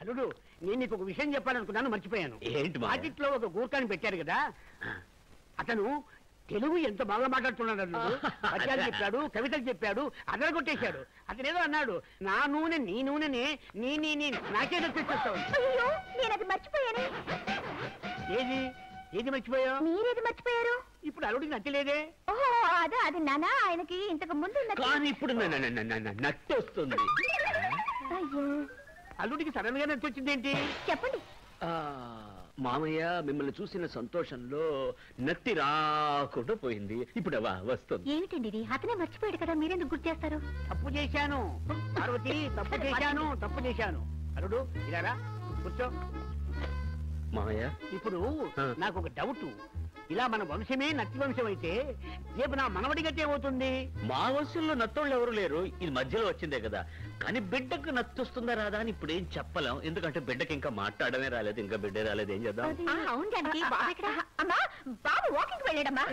అల్లుడు నేను నీకు ఒక విషయం చెప్పాలనుకున్నాను, మర్చిపోయాను. ఏంటి? మార్కెట్లో ఒక గూర్ఖాని పెట్టారు కదా, అతను తెలుగు ఎంత బాగా మాట్లాడుతున్నాడు అల్లుడు. పద్యాలు చెప్పాడు, కవితలు చెప్పాడు, అదరగొట్టేశాడు. అతనేదో అన్నాడు, నా నూనె నీ నూనెనే నీ నీ నీ నాకే తెచ్చేస్తావు. నేను అది మర్చిపోయాను. ఏది ఏది మర్చిపోయావు? మీరేది మర్చిపోయారు? ఇప్పుడు అల్లుడికి నచ్చలేదే. ఓహో అదే అది నానా, ఆయనకి ఇంతకు ముందు కానీ ఇప్పుడు నట్టు వస్తుంది. అల్లుడికి సడన్ గా నచ్చొచ్చింది ఏంటి? చెప్పండి. మామయ్య మిమ్మల్ని చూసిన సంతోషంలో నత్తి రాకుండా పోయింది, ఇప్పుడు వస్తుంది. ఏమిటండి ఇది? అతనే మర్చిపోయాడు కదా, మీరెందుకు గుర్తు చేస్తారు? తప్పు చేశాను పార్వతి, తప్పు చేశాను. అల్లుడు ఇలారా కూర్చో. మామయ్య ఇప్పుడు నాకు ఒక డౌట్, ఇలా మన వంశమే నత్తి వంశం అయితే రేపు నా మనవడి గట్టి ఏమవుతుంది? మా వంశంలో నత్తోళ్ళు ఎవరు లేరు, ఇది మధ్యలో వచ్చిందే కదా. కానీ బిడ్డకు నత్తొస్తుందా రాదా అని ఇప్పుడు ఏం చెప్పలేం, ఎందుకంటే బిడ్డకి ఇంకా మాట్లాడమే రాలేదు, ఇంకా బిడ్డే రాలేదు. ఏం చేద్దాం? అవును జానకి, బాబు ఎక్కడ? అమ్మా బాబు వాకింగ్ వెళ్ళాడమ్మా.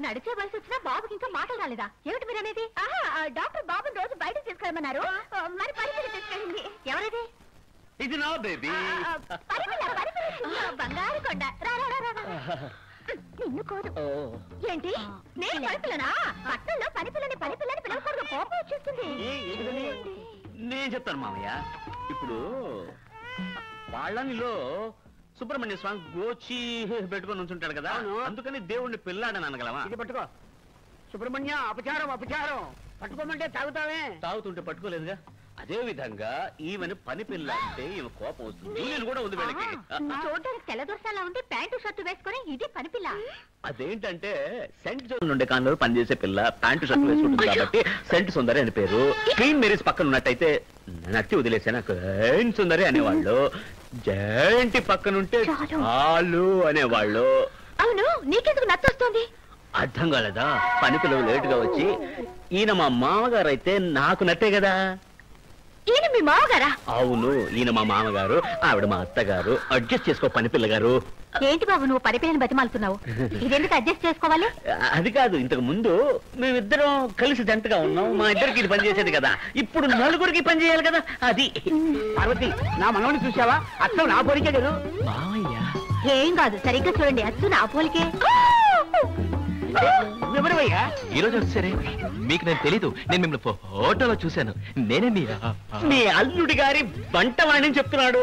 నడిచే వయసు వచ్చినా బాబుకి ఇంకా మాటలు రాలేదా? ఏమిటి మీరు అనేది? డాక్టర్ బాబుని రోజు బయటకు తీసుకెళ్ళమన్నారు, మరి పరిస్థితి తీసుకెళ్ళింది. ఎవరిది? ఇది నా బేబీ. బంగారు కొండ. నిన్ను కోదు. ఏంటి నేను పనిపిల్లనా? పట్టణంలో పనిపిల్లని పిలవకూడదు, కోపం వచ్చేస్తుంది. నేను చెప్తాను మామయ్య. ఇప్పుడు వాళ్ళనిలో సుబ్రహ్మణ్య స్వామి గోచి పెట్టుకొని ఉంచుంటాడు కదా, అందుకని దేవుణ్ణి పిల్లాడని అనగలమా? ఇది పట్టుకో. సుబ్రహ్మణ్య అపచారం పట్టుకోమంటే తాగుతావే. తాగుతుంటే పట్టుకోలేదుగా. అదే విధంగా ఈమెను పని పిల్ల అంటే ఈమె కోపం వస్తుంది. నేను కూడా ఉంది వీళ్ళకి. చూడడానికి తెల్లదొరసాలా ఉంటే ప్యాంటు షర్టు వేసుకొని ఇది పనిపిల్ల. అదేంటంటే సెంట్ జోన్ నుండి కాలంలో పనిచేసే పిల్ల ప్యాంటు షర్ట్ వేసుకుంటుంది కాబట్టి సెంట్ సుందరి అని పేరు. క్వీన్ మేరీస్ పక్కన ఉన్నట్టయితే నట్టి వదిలేసాను క్వీన్ సుందరి అనేవాళ్ళు. జయంతి పక్కనుంటే చాలు అనేవాళ్ళు. అవును, నీకెందుకు నచ్చొస్తుంది? అర్థం కాలేదా? పని పిల్లలు లేటుగా వచ్చి ఈయన మా మామగారు అయితే నాకు నట్టే కదా. ఈయన మీ మామగారా? అవును, ఈయన మా మామగారు, ఆవిడ మా అత్తగారు. అడ్జస్ట్ చేసుకో పని పిల్లగారు. ఏంటి బాబు నువ్వు పనిపిల్లని బతిమాలుతున్నావు? ఇదెందుకు అడ్జస్ట్ చేసుకోవాలి? అది కాదు, ఇంతకు ముందు మేమిద్దరం కలిసి జంటగా ఉన్నాం, మా ఇద్దరికి ఇది పని చేసేది కదా, ఇప్పుడు నలుగురికి పని చేయాలి కదా. అది పార్వతి, నా మనవని చూసావా? అచ్చం నా పోలికే కదా. మామయ్య ఏం కాదు, సరిగ్గా చూడండి, అచ్చు నా పోలికే. ఎవరయ్యా? ఈ రోజు వచ్చారే, మీకు నేను తెలీదు, నేను మిమ్మల్ని ఫోటోలో చూశాను. నేనే మీ అల్లుడి గారి వంటవాణి చెప్తున్నాడు.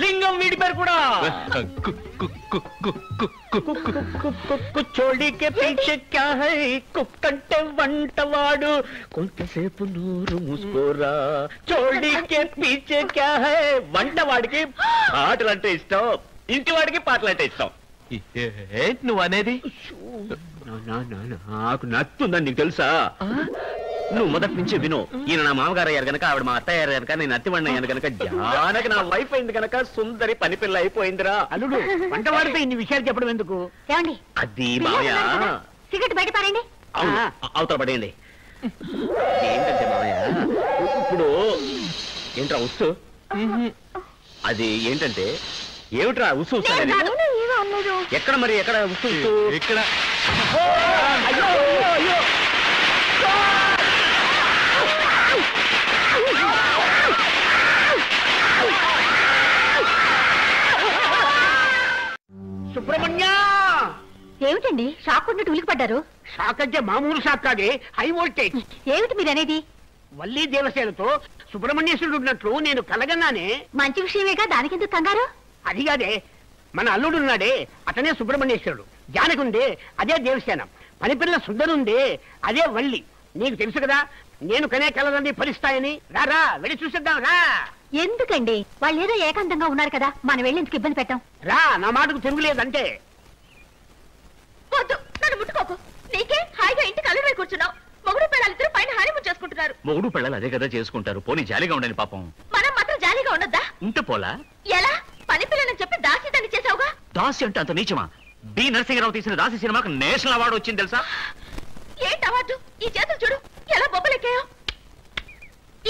లింగం వీడి పేరు కూడా. చోళీకే పీచే క్యా హై, కుక్కంటే వంటవాడు, కొంతసేపు నూరు మూసుకోరా. చోళీకే పీచే క్యా హై, వంటవాడికి పాటలు అంటే ఇష్టం, ఇంటి వాడికి పాటలు అంటే ఇష్టం. ఏంటి నువ్వు అనేది? నాకు నచ్చుందని నీకు తెలుసా? నువ్వు మొదటి నుంచి విను. ఈయన నా మామగారు అయ్యారు కనుక, ఆవిడ మా అత్తయ్య అయ్యారు కనుక, నేను అత్తివాడిని అయ్యాను కనుక, జానకి నా వైఫ్ అయింది కనుక సుందరి పని పిల్ల అయిపోయిందిరా. అల్లుడు వంటవాడితో ఇన్ని విషయాలు చెప్పడం ఎందుకు? ఏమండి అది మామయ్య. సిగరెట్ బయట పారండి. అవతల పడేయండి. ఏంటంటే మామయ్య, ఇప్పుడు ఏంట్రా ఉస్సు? అది ఏంటంటే ఏమిట్రా ఉస్సు? ఎక్కడ మరి ఎక్కడ ఉస్సు? ఇక్కడ సుబ్రహ్మణ్య! ఏమిటండి షాక్ ఉన్నట్టు ఉలికి పడ్డారు? షాక్ అంటే మామూలు షాక్ కాదే, హై వోల్టేజ్. ఏమిటి మీరు అనేది? వల్లి దేవసేనతో సుబ్రహ్మణ్యేశ్వరుడు ఉన్నట్లు నేను కలగన్నానే. మంచి విషయమేగా, దానికెందుకు కంగారు? అది కాదే, మన అల్లుడు ఉన్నాడే అతనే సుబ్రహ్మణ్యేశ్వరుడు, జానకి ఉంది అదే దేవసేన, పనిపిల్ల సుందరుంది అదే వల్లి. నీకు తెలుసు కదా నేను కనే కలలన్నీ ఫలిస్తాయని. రారా వెళ్ళి చూసేద్దాం రా. ఎందుకండి? వాళ్ళు ఏదో ఏకాంతంగా ఉన్నారు కదా, మనం వెళ్ళి ఎందుకు ఇబ్బంది పెట్టాం? రా, నా మాటకు తిరుగులేదంటే. వద్దు, నన్ను ముట్టుకోకు. నీకే హాయిగా ఇంటికి అల్లుడై కూర్చున్నావు. మొగుడు పిల్లలిద్దరూ పైన హానిమూన్ చేసుకుంటున్నారు. మొగుడు పిల్లలు అదే కదా చేసుకుంటారు, పోనీ జాలీగా ఉండండి పాపం. మనం మాత్రం జాలీగా ఉండొద్దా? ఉంటే పోలా? ఎలా? పని పిల్లని చెప్పి దాసి దాన్ని చేసావుగా. దాసి అంటే అంత నీచమా? డి నరసింహరావు తీసిన దాసి సినిమాకు నేషనల్ అవార్డు వచ్చింది తెలుసా? ఏంటి అవార్డు? ఈ చేతులు చూడు ఎలా బొబ్బలెక్కాయో.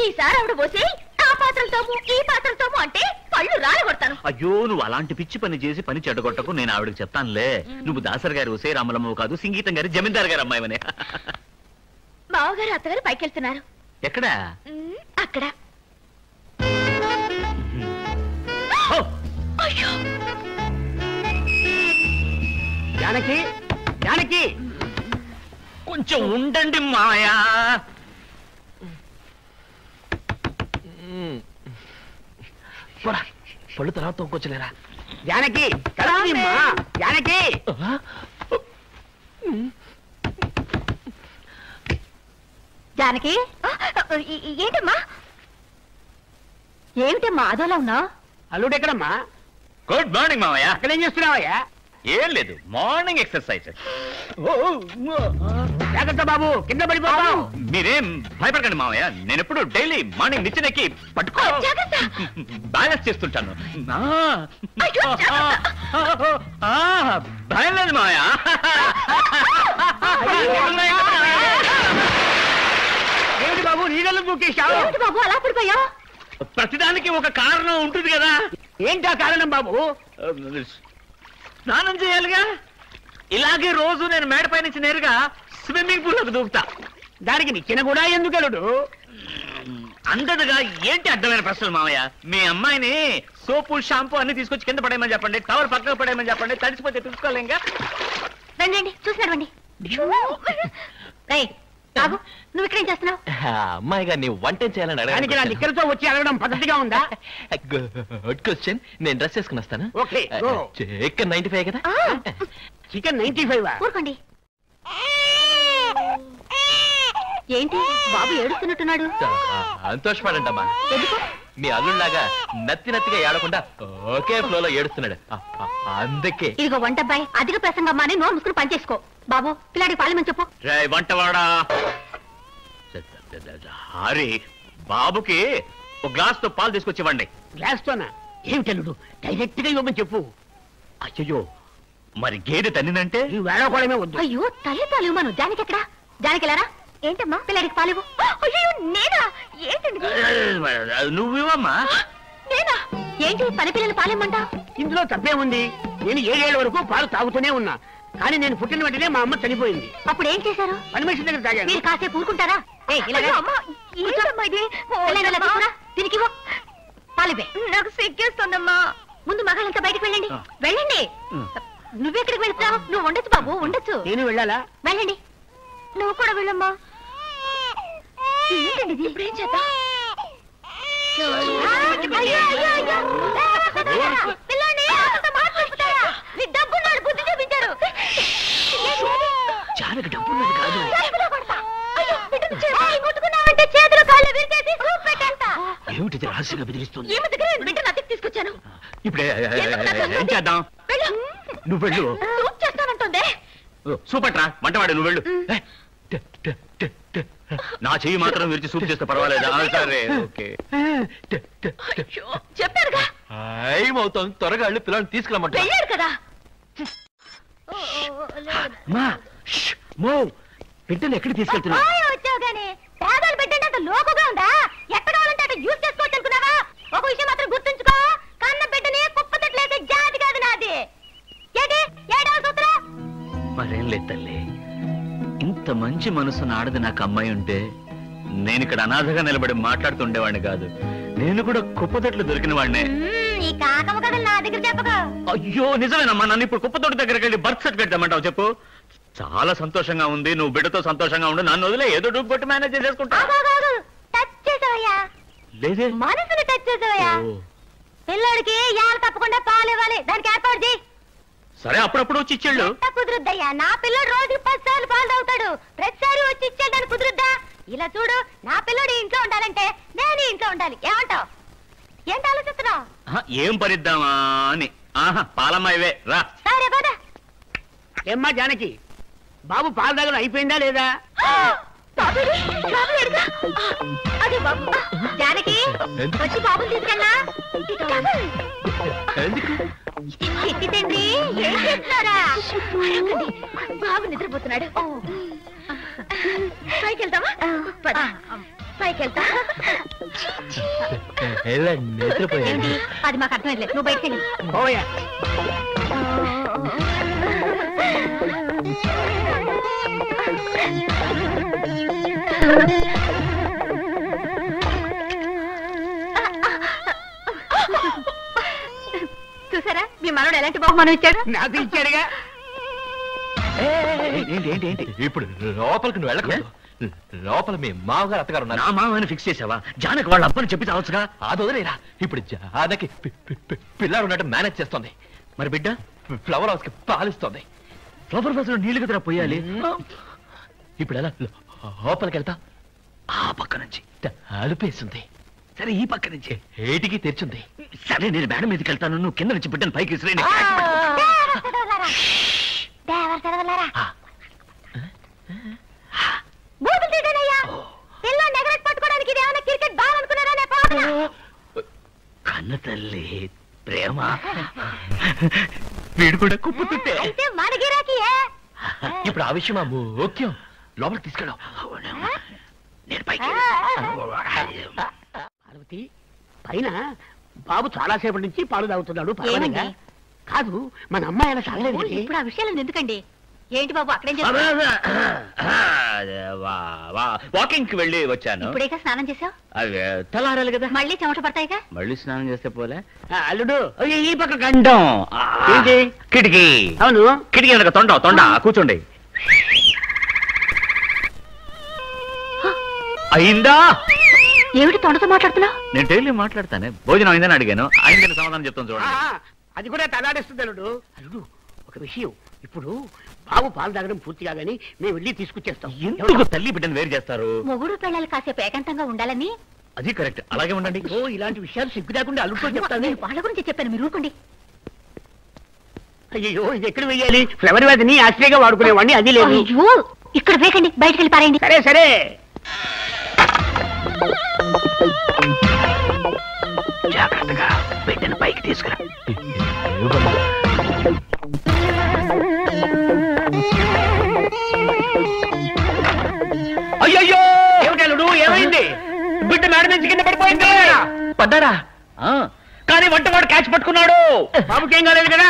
ఈసారి ఆవిడ పోసి ఆ పాత్రలతోము ఈ పాత్రలతోము అంటే పళ్ళు రాలగొడతాను. అయ్యో, నువ్వు అలాంటి పిచ్చి పని చేసి పని చెడగొట్టకు, నేను ఆవిడకి చెప్తానులే. నువ్వు దాసర్ గారి ఉసే రామలమ్మవు కాదు, సంగీతం గారి జమీందార్ గారి అమ్మాయివనే. మావగారు అత్తగారు పైకెళ్తున్నారు. ఎక్కడా? అక్కడ. జానకి జానకి కొంచెం ఉండండి మాయా. పళ్ళు తర్వాత తోకొచ్చలేరా. జానకి కలమ్మా జానకి. జానకి ఏంటమ్మా ఏమిటమ్మా అదోలా ఉన్నావు? అల్లుడు ఎక్కడమ్మా? గుడ్ మార్నింగ్ మామయ్య. అక్కడేం చేస్తున్నావయ్యా? ఏం లేదు, మార్నింగ్ ఎక్సర్సైజ్. జాగ్రత్త బాబు, కింద పడిపోతావు. మీరేం భయపడకండి మామయ్య, నేను ఎప్పుడు డైలీ మార్నింగ్ నిచ్చెనెక్కి పట్టుకో బ్యాలెన్స్ చేస్తుంటాను. భయం లేదు మామయ్య. ఏమిటి బాబు నీళ్ళలో దూకేశావు? బాబు అలా పడిపోయావు? ప్రతిదానికి ఒక కారణం ఉంటుంది కదా. ఏంటా కారణం బాబు? స్నానం చేయాలిగా. ఇలాగే రోజు నేను మేడపై నుంచి నేరుగా స్విమ్మింగ్ పూల్ లోకి దూకుతా. దానికి నిచ్చెన కూడా ఎందుకు అల్లుడు? అందదుగా. ఏంటి అర్థమైన ప్రశ్నలు మామయ్య? మీ అమ్మాయిని సోపు షాంపూ అన్ని తీసుకొచ్చి కింద పడేయమని చెప్పండి, టవర్ పక్కకు పడేయమని చెప్పండి, తడిసిపోతే చూసుకోలేంగా. రండి చూసినవ్వండి. బాబు నువ్వు ఇక్కడేం చేస్తున్నావు? అమ్మాయి గారిని వంట చేయాలని దానికి నా నిక్కలతో వచ్చి అడగడం పద్ధతిగా ఉందా? Good question. నేను డ్రెస్ వేసుకుని వస్తాను. Okay, go. చికెన్ 95 కదా. చికెన్ 95. ఊరుకోండి. ఏంటి బాబు ఏడుస్తున్నట్టున్నాడు? సంతోషపడంటమ్మా. ఎందుకు? మీ అల్లుళ్ళలాగా నత్తిగా ఏడకుండా ఒకే ఫ్లోలో ఏడుస్తున్నాడు, అందుకే. ఇదిగో వంటబ్బాయి, అధిక ప్రసంగమ్మా అని నోరు ముసుకుని పనిచేసుకో. బాబు పిల్లాడికి పాలమని చెప్పు. వంటవాడా హరి, బాబుకి ఒక గ్లాస్ తో పాలు తీసుకొచ్చివ్వండి. గ్లాస్ తోనా? ఏమిటి అల్లుడు, డైరెక్ట్ గా ఇవ్వమని చెప్పు. అయ్యో, మరి గేదె తన్నినంటే? ఈ వేళకోవడమే వద్దు. అయ్యో తల్లి పాలు ఇవ్వను. జానకి ఎక్కడా? జానకి వెళ్ళారా? ఏంటమ్మా పిల్లాడికి పాలు? అయ్యో నేనా? ఏంటండి నువ్వేమమ్మా? నేనా? ఏంటి పని పిల్లలు పాలేమంటా? ఇందులో తప్పే ఉంది. నేను 7 ఏళ్ల వరకు పాలు తాగుతూనే ఉన్నా, కానీ నేను పుట్టిన వెంటనే మా అమ్మ చనిపోయింది. అప్పుడు ఏం చేశారు? పని మనిషి దగ్గర తాగాను. మీరు కాసేపు ఊరుకుంటారా? దీనికి పాలిబే. నాకు సిగ్గేస్తుందమ్మా. ముందు మగాళ్ళంతా బయటకు వెళ్ళండి. వెళ్ళండి. నువ్వెక్కడికి వెళ్తున్నావు? నువ్వు ఉండొచ్చు బాబు, ఉండొచ్చు. నేను వెళ్ళాలా? వెళ్ళండి. నువ్వు కూడా వెళ్ళమ్మా. ఏంటండి ఇది? ఇప్పుడేం చేద్దాం? బుద్ధి చూపించారు. జానకి డబ్బున్నది కాదు. చేతులు కాళ్ళు విరిచేసి సూప్ పెట్టేస్తా. ఏమిటిది రహస్యంగా బెదిరిస్తుంది? ఈమె దగ్గర బిడ్డను అతికి తీసుకొచ్చాను. ఇప్పుడే ఏం చేద్దాం? నువ్వు వెళ్ళు. సూప్ చేస్తానంటుందే. సూపట్రా, వంటవాడు నువ్వు వెళ్ళు. నా చెయ్యి మాత్రం విరిచి సూప్ చేస్తే పర్వాలేదా? సరే, ఓకే. చెప్పారుగా ఏమవుతాం, త్వరగా వెళ్ళి పిల్లల్ని తీసుకురమ్మంటా. వెళ్ళారు కదా. బిడ్డను ఎక్కడికి తీసుకెళ్తున్నా? వచ్చావు గానీ పేదలు బిడ్డంటే అంత లోకుగా ఉందా? ఎక్కడ వాళ్ళంటే అటు యూజ్ చేసుకోవచ్చు అనుకున్నావా? ఒక విషయం మాత్రం గుర్తుంచుకో, కన్న బిడ్డని కుప్పతట్లేసే జాతి కాదు నాది. ఏంటి ఏడవ సూత్రం? మరేం లేదు తల్లి, ఇంత మంచి మనసున్న ఆడది నాకు అమ్మాయి ఉంటే నేను ఇక్కడ అనాథగా నిలబడి మాట్లాడుతుండేవాడిని కాదు. నేను కూడా కుప్పతొట్లు దొరికిన వాడినే. ఈ కాకమ్మ కథలు నా దగ్గర చెప్పగా. అయ్యో నిజమేనమ్మా, నన్ను ఇప్పుడు కుప్పతోటి దగ్గరికి వెళ్ళి బర్త్ సర్టిఫికేట్ తెమ్మంటావు చెప్పు. చాలా సంతోషంగా ఉంది, నువ్వు బిడ్డతో సంతోషంగా ఉండు. నన్ను వదిలే, ఏదో డూపు కొట్టి మేనేజ్ చేసేసుకుంటా. టచ్ చేసావయ్యా, లేదే మనసుని టచ్ చేసావయ్యా. పిల్లోడికి యాలు తప్పకుండా పాలు ఇవ్వాలి, దానికి ఏర్పాటు చేయి. సరే, అప్పుడప్పుడు వచ్చి ఇచ్చేళ్ళు. కుదురుద్దయ్యా, నా పిల్లోడు రోజుకి 10 సార్లు పాలు తాగుతాడు. ప్రతిసారి వచ్చి ఇచ్చేయడానికి కుదురుద్దా? ఇలా చూడు, నా పిల్లోడు ఇంట్లో ఉండాలంటే నేను ఇంట్లో ఉండాలి. ఏమంటావు? ఏంటి ఆలోచిస్తున్నావు? ఏం పరిద్దామా అని. పాలమ్మాయివే రా. సరే పద. ఏమ్మా జానకి, బాబు పాలు తాగడం అయిపోయిందా లేదా? అదే బాబు. జానకి వచ్చి బాబుని తీసుకెళ్ళా. చిట్టి తండ్రి ఏం చేస్తున్నారా? బాబు నిద్రపోతున్నాడు. పైకి వెళ్తావా? పైకి వెళ్తా. ఏంటి అది మాకు అర్థం లేదు, నువ్వు బయటకెళ్ళి. ఓయా చూసారా మీ మనోడు ఎలాంటి బహుమానం ఇచ్చాడు? నాకు ఇచ్చాడుగా. ఏంటి ఏంటి ఏంటి? ఇప్పుడు లోపలికి నువ్వు వెళ్ళకూడదు. లోపల మీ మామగారు అత్తగారు ఉన్నారు. నా మామని ఫిక్స్ చేసావా? జానకి వాళ్ళ అబ్బని చెప్పి చావచ్చుగా. అది వదిలేరా. ఇప్పుడు జానకి పిల్లాడు ఉన్నట్టు మేనేజ్ చేస్తుంది. మరి బిడ్డ ఫ్లవర్ హౌస్ కి పాలిస్తుంది. ఫ్లవర్ వాజ్ లో నీళ్లు కదరా పోయాలి. ఇప్పుడు ఎలా లోపలికి వెళ్తా? ఆ పక్క నుంచి. అలుపేస్తుంది. సరే ఈ పక్క నుంచి. ఏటికి తెరిచింది. సరే నేను మేడం మీదకి వెళ్తాను, నువ్వు కింద నుంచి బిడ్డను పైకి విసిరేయండి. కన్న తల్లి ప్రేమ వీడు కూడా కుప్పుతుంటే ఇప్పుడు ఆ విషయం ముఖ్యం. లోపలికి తీసుకెళ్ళాం. నేను పైకి. పార్వతి పైన బాబు చాలాసేపటి నుంచి పాలు తాగుతున్నాడు. పర్వాలేదా? కాదు మన అమ్మాయి అలా తాగలేదు. ఇప్పుడు ఆ విషయాలు ఎందుకండి? ఏంటి బాబు అక్కడేం వాకింగ్ కి వెళ్ళి వచ్చాను. ఇప్పుడేగా స్నానం చేసావు? అవి తెల్లారాలి కదా. మళ్ళీ చెమట పడతాయిగా. మళ్ళీ స్నానం చేస్తే పోలే. అల్లుడు ఈ పక్క గండం. ఏంటి? కిటికీ. అవును కిటికీ అనక తొండ కూర్చోండి. అయిందా? ఏమిటి తొండతో మాట్లాడుతున్నావు? నేను డైలీ మాట్లాడతానే. భోజనం అయిందని అడిగాను. అయిందని సమాధానం చెప్తాను చూడండి. అది కూడా తలాడేస్తుంది అల్లుడు. అల్లుడు ఒక విషయం, ఇప్పుడు బాబు పాలు తాగడం పూర్తి కాదని మేము వెళ్ళి తీసుకొచ్చేస్తాం. ఎందుకు తల్లి బిడ్డను వేరు చేస్తారు? మొగుడు పిల్లలు కాసేపు ఏకాంతంగా ఉండాలని. అది కరెక్ట్, అలాగే ఉండండి. ఓ ఇలాంటి విషయాలు సిగ్గు లేకుండా అల్లుడితో చెప్తాను. నేను వాళ్ళ గురించి చెప్పాను, మీరు ఊరుకోండి. అయ్యో ఇది ఎక్కడ వెయ్యాలి? ఫ్లవర్ వ్యాధిని ఆశ్రయంగా వాడుకునేవాడిని, అది లేదు. అయ్యో ఇక్కడ వేకండి, బయటకు వెళ్ళి పారేయండి. సరే సరే. జాగ్రత్తగా బిడ్డను పైకి తీసుకురా. అయ్యో ఏమిటల్లుడు ఏమైంది? బిడ్డ మేడ నుంచి కింద పడిపోయింది. పడ్డారా? కానీ వంటవాడు క్యాచ్ పట్టుకున్నాడు. బాబుకేం కాలేదు కదా?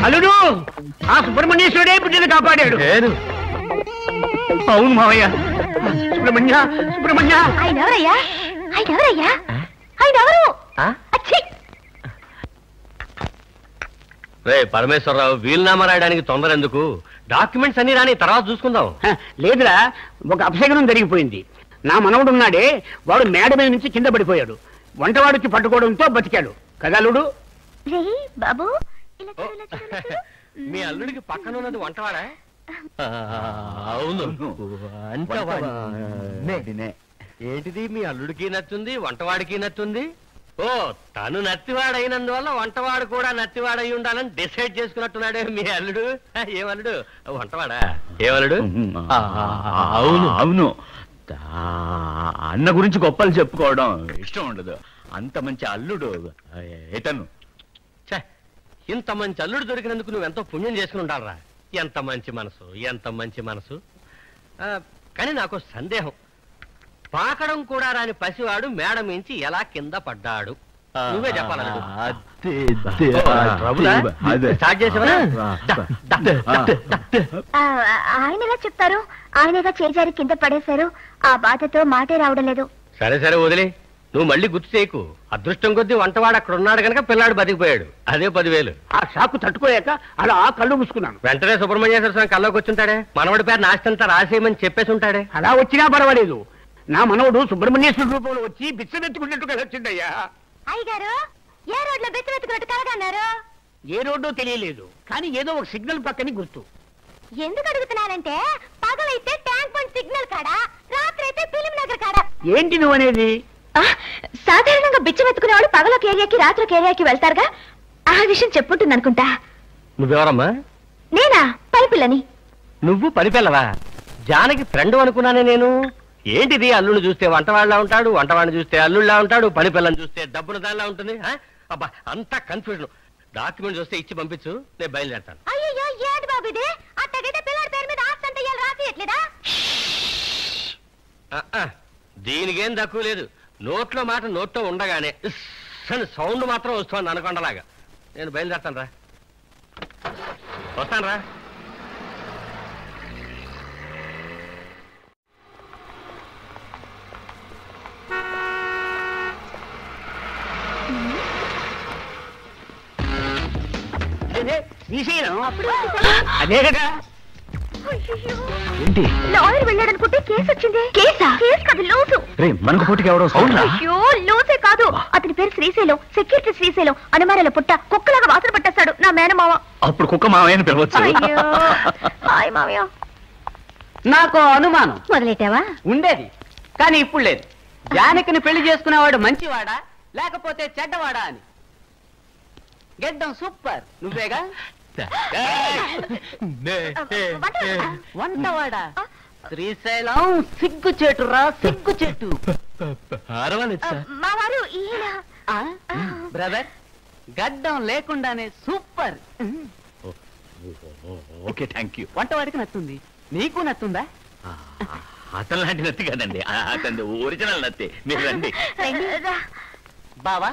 అల్లుడు ఆ సుబ్రహ్మణ్యేశ్వరుడే బిడ్డను కాపాడాడు. అవును మావయ్య. సుబ్రహ్మణ్య సుబ్రహ్మణ్య. ఆయన ఎవరయ్యా? ఆయన ఎవరయ్యా? ఆయన ఎవరు? రే పరమేశ్వరరావు, వీలునామా రాయడానికి తొందర ఎందుకు? డాక్యుమెంట్స్ అన్ని రాని తర్వాత చూసుకుందాం. లేదురా, ఒక అపశగనం జరిగిపోయింది. నా మనవడు ఉన్నాడే, వాడు మేడ మీద నుంచి కింద పడిపోయాడు. వంటవాడికి పట్టుకోవడంతో బతికాడు కదా అల్లుడు? బాబు మీ అల్లుడికి పక్కన ఉన్నది వంటవాడా? అవును, వంటవాడినే. ఏంటిది మీ అల్లుడికి నచ్చుంది, వంటవాడికి నచ్చుంది? ఓ తను నత్తివాడైనందువల్ల వంటవాడు కూడా నత్తివాడై ఉండాలని డిసైడ్ చేసుకున్నట్టున్నాడే మీ అల్లుడు. ఏమల్లుడు? వంటవాడా? ఏమల్లుడు? అవును అవును. అన్న గురించి గొప్పలు చెప్పుకోవడం ఇష్టం ఉండదు. అంత మంచి అల్లుడు ఏతను. ఇంత మంచి అల్లుడు దొరికినందుకు నువ్వెంతో పుణ్యం చేసుకుని ఉండాలరా. ఎంత మంచి మనసు, ఎంత మంచి మనసు. కానీ నాకు సందేహం, పాకడం కూడా రాని పసివాడు మేడ మించి ఎలా కింద పడ్డాడు? నువ్వే చెప్పాలన్నాడు. స్టార్ట్ చేసేవా? ఆయన ఎలా చెప్తారు? ఆయనగా చేజారి కింద పడేశారు. ఆ బాధతో మాటే రావడం లేదు. సరే సరే వదిలే, నువ్వు మళ్ళీ గుర్తు చేయకు. అదృష్టం కొద్దీ వంటవాడు అక్కడ ఉన్నాడు కనుక పిల్లాడు బతికిపోయాడు. అదే 10,000. ఆ షాకు తట్టుకోలేక అలా కళ్ళు మూసుకున్నాను. వెంటనే సుబ్రహ్మణ్యేశ్వర స్వామి కల్లోకి వచ్చుంటాడే. మనవడి పేరు నాస్తంతా రాసేయమని చెప్పేసి ఉంటాడే. అలా వచ్చినా పర్వాలేదు. నా మనవడు సుబ్రహ్మణ్యేశ్వర రూపంలో వచ్చి బిచ్చమెత్తుకున్నట్టుగా వచ్చిందయ్యా. అయ్యగారు ఏ రోడ్లో బిచ్చమెత్తుకున్నట్టు కలగన్నారు? ఏ రోడ్డో తెలియలేదు, కానీ ఏదో ఒక సిగ్నల్ పక్కని గుర్తు. ఎందుకు అడుగుతున్నానంటే పగలైతే ట్యాంక్ బండ్ సిగ్నల్ కాడా, రాత్రి అయితే ఫిలిం నగర్ కాడా. ఏంటి నువ్వు అనేది? సాధారణంగా బిచ్చమెత్తుకునే వాళ్ళు పగలొక ఏరియాకి రాత్రికి ఏరియాకి వెళ్తారుగా, ఆ విషయం చెప్పుంటుంది అనుకుంటా. నువ్వెవరమ్మా? నేనా? పనిపిల్లని. నువ్వు పనిపిల్లవా? జానకి ఫ్రెండ్ అనుకున్నానే నేను. ఏంటిది, అల్లుడు చూస్తే వంటవాళ్ళలా ఉంటాడు, వంటవాడిని చూస్తే అల్లుళ్ళలా ఉంటాడు, పని పిల్లని చూస్తే డబ్బులు దానిలా ఉంటుంది. అబ్బా అంతా కన్ఫ్యూజన్. డాక్యుమెంట్ చూస్తే ఇచ్చి పంపించు, నేను బయలుదేరతాను. అయ్యో ఏంటి బాబు ఇది? అట్టగైతే పిల్లడి పేరు మీద ఆస్తి అంతా రాసియట్లేదా? దీనికేం తక్కువ లేదు. నోట్లో మాట నోట్లో ఉండగానే సౌండ్ మాత్రం వస్తుంది అనకొండలాగా. నేను బయలుదేరతాను రా, వస్తాను రా. శ్రీశైలం అదే కదా. ఏంటి లాయర్ వెళ్ళాడనుకుంటే కేసు వచ్చింది. కేసా? కేసు కాదు, లూసు. మనకు పోటీకి ఎవడో అయ్యో, లూసే కాదు. అతని పేరు శ్రీశైలం, సెక్యూరిటీ శ్రీశైలం. అనుమానాల పుట్ట కుక్కలాగా వాసన పట్టేస్తాడు నా మేనమావ. అప్పుడు కుక్క మావయ్యని పిలవచ్చు. అయ్యో, హాయ్ మావయ్య. నాకు అనుమానం మొదలెట్టావా? ఉండేది, కానీ ఇప్పుడు లేదు. జానకిని పెళ్లి చేసుకునేవాడు మంచివాడా లేకపోతే చెడ్డవాడా అని. గెడ్డం సూపర్, నువ్వేగా? వంటవాడా? శ్రీశైలం సిగ్గు చెట్టురా, సిగ్గు చెట్టు. మా వారు ఈయన. బ్రదర్, గడ్డం లేకుండానే సూపర్. Okay, thank you. వంటవాడికి నచ్చుంది, నీకు నచ్చుందా? అతను లాంటి నత్తి కదండి, అతని ఒరిజినల్ నత్తి. మీరు రండి. బావా,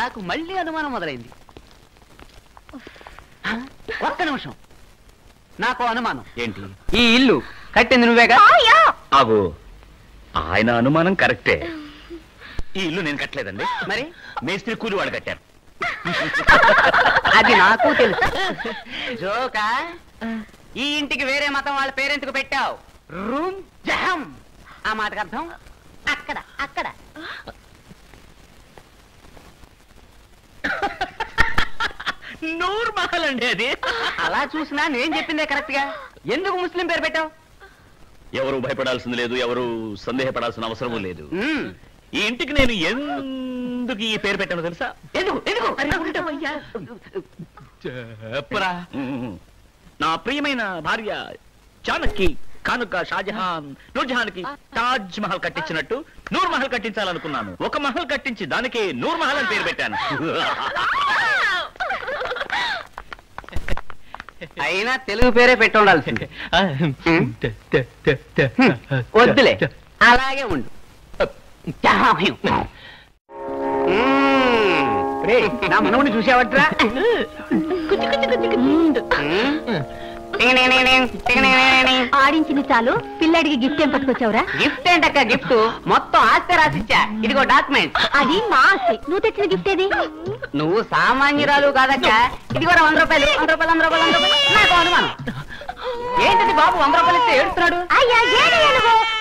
నాకు మళ్ళీ అనుమానం మొదలైంది. ఒక్క నిమిషం, నాకు అనుమానం. ఏంటి? ఈ ఇల్లు కట్టింది నువ్వేగా? ఆగు, ఆయన అనుమానం కరెక్టే. ఈ ఇల్లు నేను కట్టలేదండి. మరి మేస్త్రి కూలి వాడు కట్టారు. అది నాకు తెలుసు. జోకా, ఈ ఇంటికి వేరే మతం వాళ్ళ పేరెందుకు పెట్టావు? రూమ్ జహం. ఆ మాటకు అర్థం అక్కడ అక్కడ. నూర్ మహల్ అండి అది. అలా చూసినా నేను చెప్పిందే కరెక్ట్ గా. ఎందుకు ముస్లిం పేరు పెట్టావు? ఎవరు భయపడాల్సింది లేదు, ఎవరు సందేహపడాల్సిన అవసరం లేదు. ఈ ఇంటికి నేను ఎందుకు ఈ పేరు పెట్టానో తెలుసా? ఎందుకు చెప్పరా. నా ప్రియమైన భార్య చాణక్య కానుక షాజహాన్ నూర్జహాన్ కి తాజ్ మహల్ కట్టించినట్టు నూర్ మహల్ కట్టించాలనుకున్నాను. ఒక మహల్ కట్టించి దానికి నూర్ మహల్ అని పేరు పెట్టాను. అయినా తెలుగు పేరే పెట్టి ఉండాల్సింది. వద్దులే, అలాగే ఉండు. నా మనవుని చూసావట్రా? ఆడించింది చాలు, పిల్లడికి గిఫ్ట్ ఏం పట్టుకొచ్చావురా? గిఫ్ట్ ఏంటక్క? గిఫ్ట్ మొత్తం ఆస్తి రాసిచ్చా. ఇదిగో డాక్యుమెంట్. అది మా ఆస్తి. నువ్వు తెచ్చిన గిఫ్ట్ ఏది? నువ్వు సామాన్యురాలు కాదక్క. ఇదిగో 100 రూపాయలు. 100 రూపాయలు, 100 రూపాయలు, 100 రూపాయలు. నాకు అనుమానం. ఏంటది బాబు 100 రూపాయలు ఇస్తే ఏడుస్తున్నాడు? అయ్యా,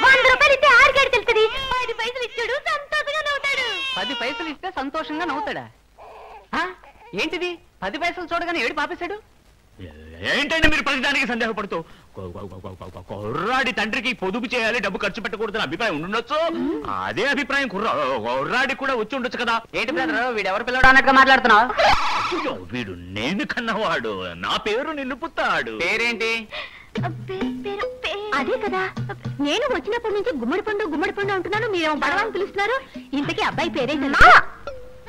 100 రూపాయలు ఇస్తే ఆరికేడు తెలుస్తుంది. 10 పైసలు ఇచ్చాడు, సంతోషంగా నవ్వుతాడు. 10 పైసలు ఇస్తే సంతోషంగా నవ్వుతాడా? ఏంటిది 10 పైసలు చూడగానే ఏడు పాపేశాడు? ఏంటంటే మీరు ప్రతిదానికి సందేహపడుతూ కుర్రాడి తండ్రికి పొదుపు చేయాలి, డబ్బు ఖర్చు పెట్టకూడదని అభిప్రాయం ఉండొచ్చు. అదే అభిప్రాయం కుర్రాడికి కూడా వచ్చి ఉండొచ్చు కదా. ఏంటి బ్రదర్, వీడెవరు పిల్లడు అన్నట్టుగా మాట్లాడుతున్నావు? వీడు నేను కన్నవాడు, నా పేరు నిలుపుతాడు. పేరేంటి? అదే కదా, నేను వచ్చినప్పటి నుంచి గుమ్మడి పండు అంటున్నాను, మీరేమో బడవాన్ని పిలుస్తున్నారు. ఇంతకీ అబ్బాయి పేరేంటి?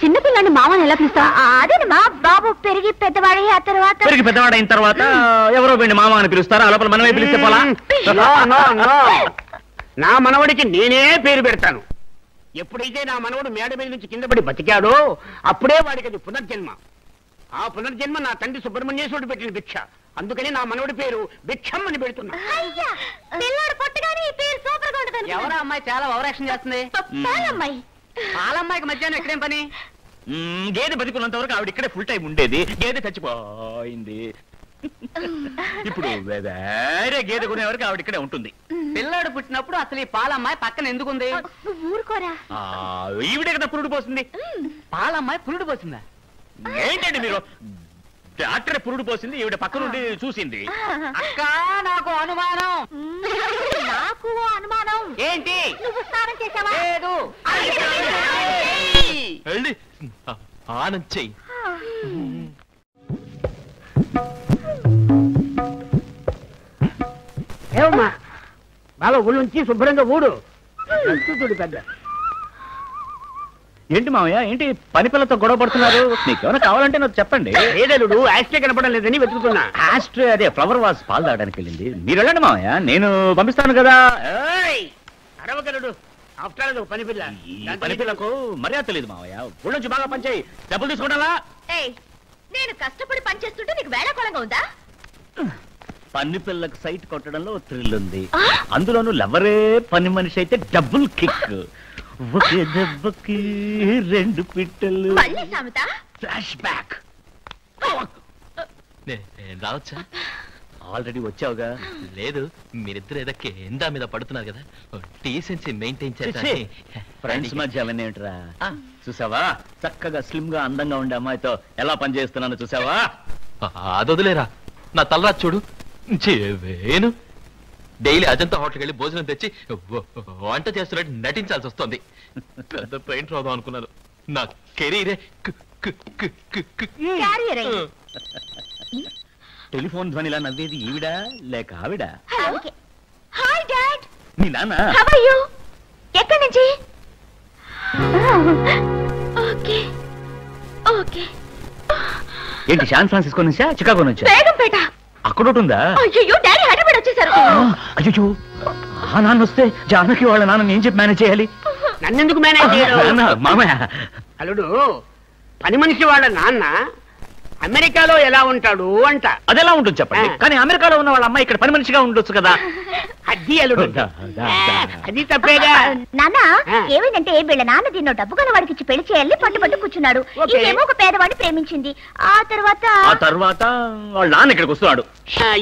చిన్నపిల్లని మామని ఎలా పిలుస్తా? అదేనమ్మా, బాబు పెరిగి పెద్దవాడైన తర్వాత ఎవరో వీడిని మామ అని పిలుస్తారా? లోపల మనమే పిలిస్తే పోలా? నా మనవడికి నేనే పేరు పెడతాను. ఎప్పుడైతే నా మనవడు మేడ మీద నుంచి కింద పడి బతికాడో అప్పుడే వాడికి అది పునర్జన్మ. ఆ పునర్జన్మ నా తండ్రి సుబ్రహ్మణ్యేశ్వరుడు పెట్టిన భిక్ష. అందుకని నా మనవడి పేరు భిక్షం అని పెడుతున్నా. ఎవరా అమ్మాయి చాలా ఓవరాక్షన్ చేస్తుంది? పాలమ్మాయి. పాలమ్మాయికి మధ్యాహ్నం ఎక్కడేం పని? గేదె బతికున్నంత వరకు ఆవిడ ఇక్కడే ఫుల్ టైం ఉండేది. గేదె చచ్చిపోయింది. ఇప్పుడు వేరే గేదె కొనే వరకు ఆవిడ ఇక్కడే ఉంటుంది. పిల్లాడు పుట్టినప్పుడు అసలు ఈ పాలమ్మాయి పక్కన ఎందుకుంది? ఊరుకోరా. ఈవిడే కదా పురుడు పోసింది. పాలమ్మాయి పురుడు పోసిందా? ఏంటండి మీరు? డాక్టర్ పురుడు పోసింది, ఈవిడ పక్క నుండి చూసింది. అక్క, నాకు అనుమానం. నాకు అనుమానం. ఏంటి? నువ్వు స్నానం చేసావా? లేదు. వెళ్ళి ఆనంద్ చెయ్యి. ఏమమ్మా బాగా ఊళ్ళుంచి శుభ్రంగా ఊడు. చూడు పెద్ద. ఏంటి మామయ్య, ఏంటి పని పిల్లతో గొడవ పడుతున్నారు? నీకేమైనా కావాలంటే నాకు చెప్పండి. ఏడలుడు ఆస్ట్రే కనపడం లేదని వెతుకుతున్నా. ఆస్ట్రే అదే ఫ్లవర్ వాస్ పాలు తాగడానికి వెళ్ళింది. మీరు వెళ్ళండి మామయ్య, నేను పంపిస్తాను కదా. అరవగలడు ఆఫ్టర్ పని పిల్ల. పని పిల్లకు మర్యాద తెలియదు మామయ్య. ఊళ్ళొంచి బాగా పనిచేయి. డబ్బులు తీసుకుంటా. నేను కష్టపడి పనిచేస్తుంటే నీకు వేళకోళంగా ఉందా? పని పిల్లకు సైట్ కొట్టడంలో థ్రిల్ ఉంది. అందులోనూ లవరే పని మనిషి అయితే డబుల్ కిక్. ఒకే దెబ్బకి 2 పిట్టలు. మళ్ళీ సామెత? Flash back. నేను రావచ్చా? ఆల్రెడీ వచ్చావుగా. లేదు, మీరిద్దరు ఏదో కేందా మీద పడుతున్నారు కదా, డీసెన్సీ మెయింటైన్ చేసి ఫ్రెండ్స్ మధ్య అవన్నీ ఏంట్రా? చూసావా చక్కగా స్లిమ్ గా అందంగా ఉండే అమ్మాయితో ఎలా పనిచేస్తున్నాను చూసావా? అదొదిలేరా, నా తలరా చూడు, వేను డైలీ అజంతా హోటల్కి వెళ్ళి భోజనం తెచ్చి వంట చేస్తున్నట్టు నటించాల్సి వస్తుంది. పెద్ద పెయింట్ రాదాం అనుకున్నాను, నా కెరీరే టెలిఫోన్ ధ్వనిలా నవ్వేది ఈవిడా లేక ఆవిడ? Hi dad. నీ నాన్న? How are you? ఎక్కడి నుంచి? Okay okay. ఏంటి శాన్ ఫ్రాన్సిస్కో నుంచా చికాగో నుంచా? బేగంపేట. అక్కడ ఉంటుందా? అయ్యో డాడీ హైదరాబాద్ వచ్చేసారు. అయ్యో ఆ నాన్న వస్తే జానకి వాళ్ళ నాన్న ఏం చెప్పి మేనేజ్ చేయాలి? నన్నెందుకు మేనేజ్ చేయడం? మామయ్య అల్లుడు, పని మనిషి వాళ్ళ నాన్న అమెరికాలో ఎలా ఉంటాడు అంట. అదెలా ఉంటుంది చెప్పండి. కానీ అమెరికాలో ఉన్న వాళ్ళ అమ్మాయి ఇక్కడ పని మనిషిగా ఉండొచ్చు కదా. అది అల్లుడు, అది తప్పేగా. నాన్న ఏమైందంటే వీళ్ళ నాన్న దీన్నో డబ్బు గల వాడికి ఇచ్చి పెళ్లి చేయాలని పట్టుబట్టు కూర్చున్నాడు. ఇదేమో ఒక పేదవాడిని ప్రేమించింది. ఆ తర్వాత వాళ్ళ నాన్న ఇక్కడికి వస్తున్నాడు.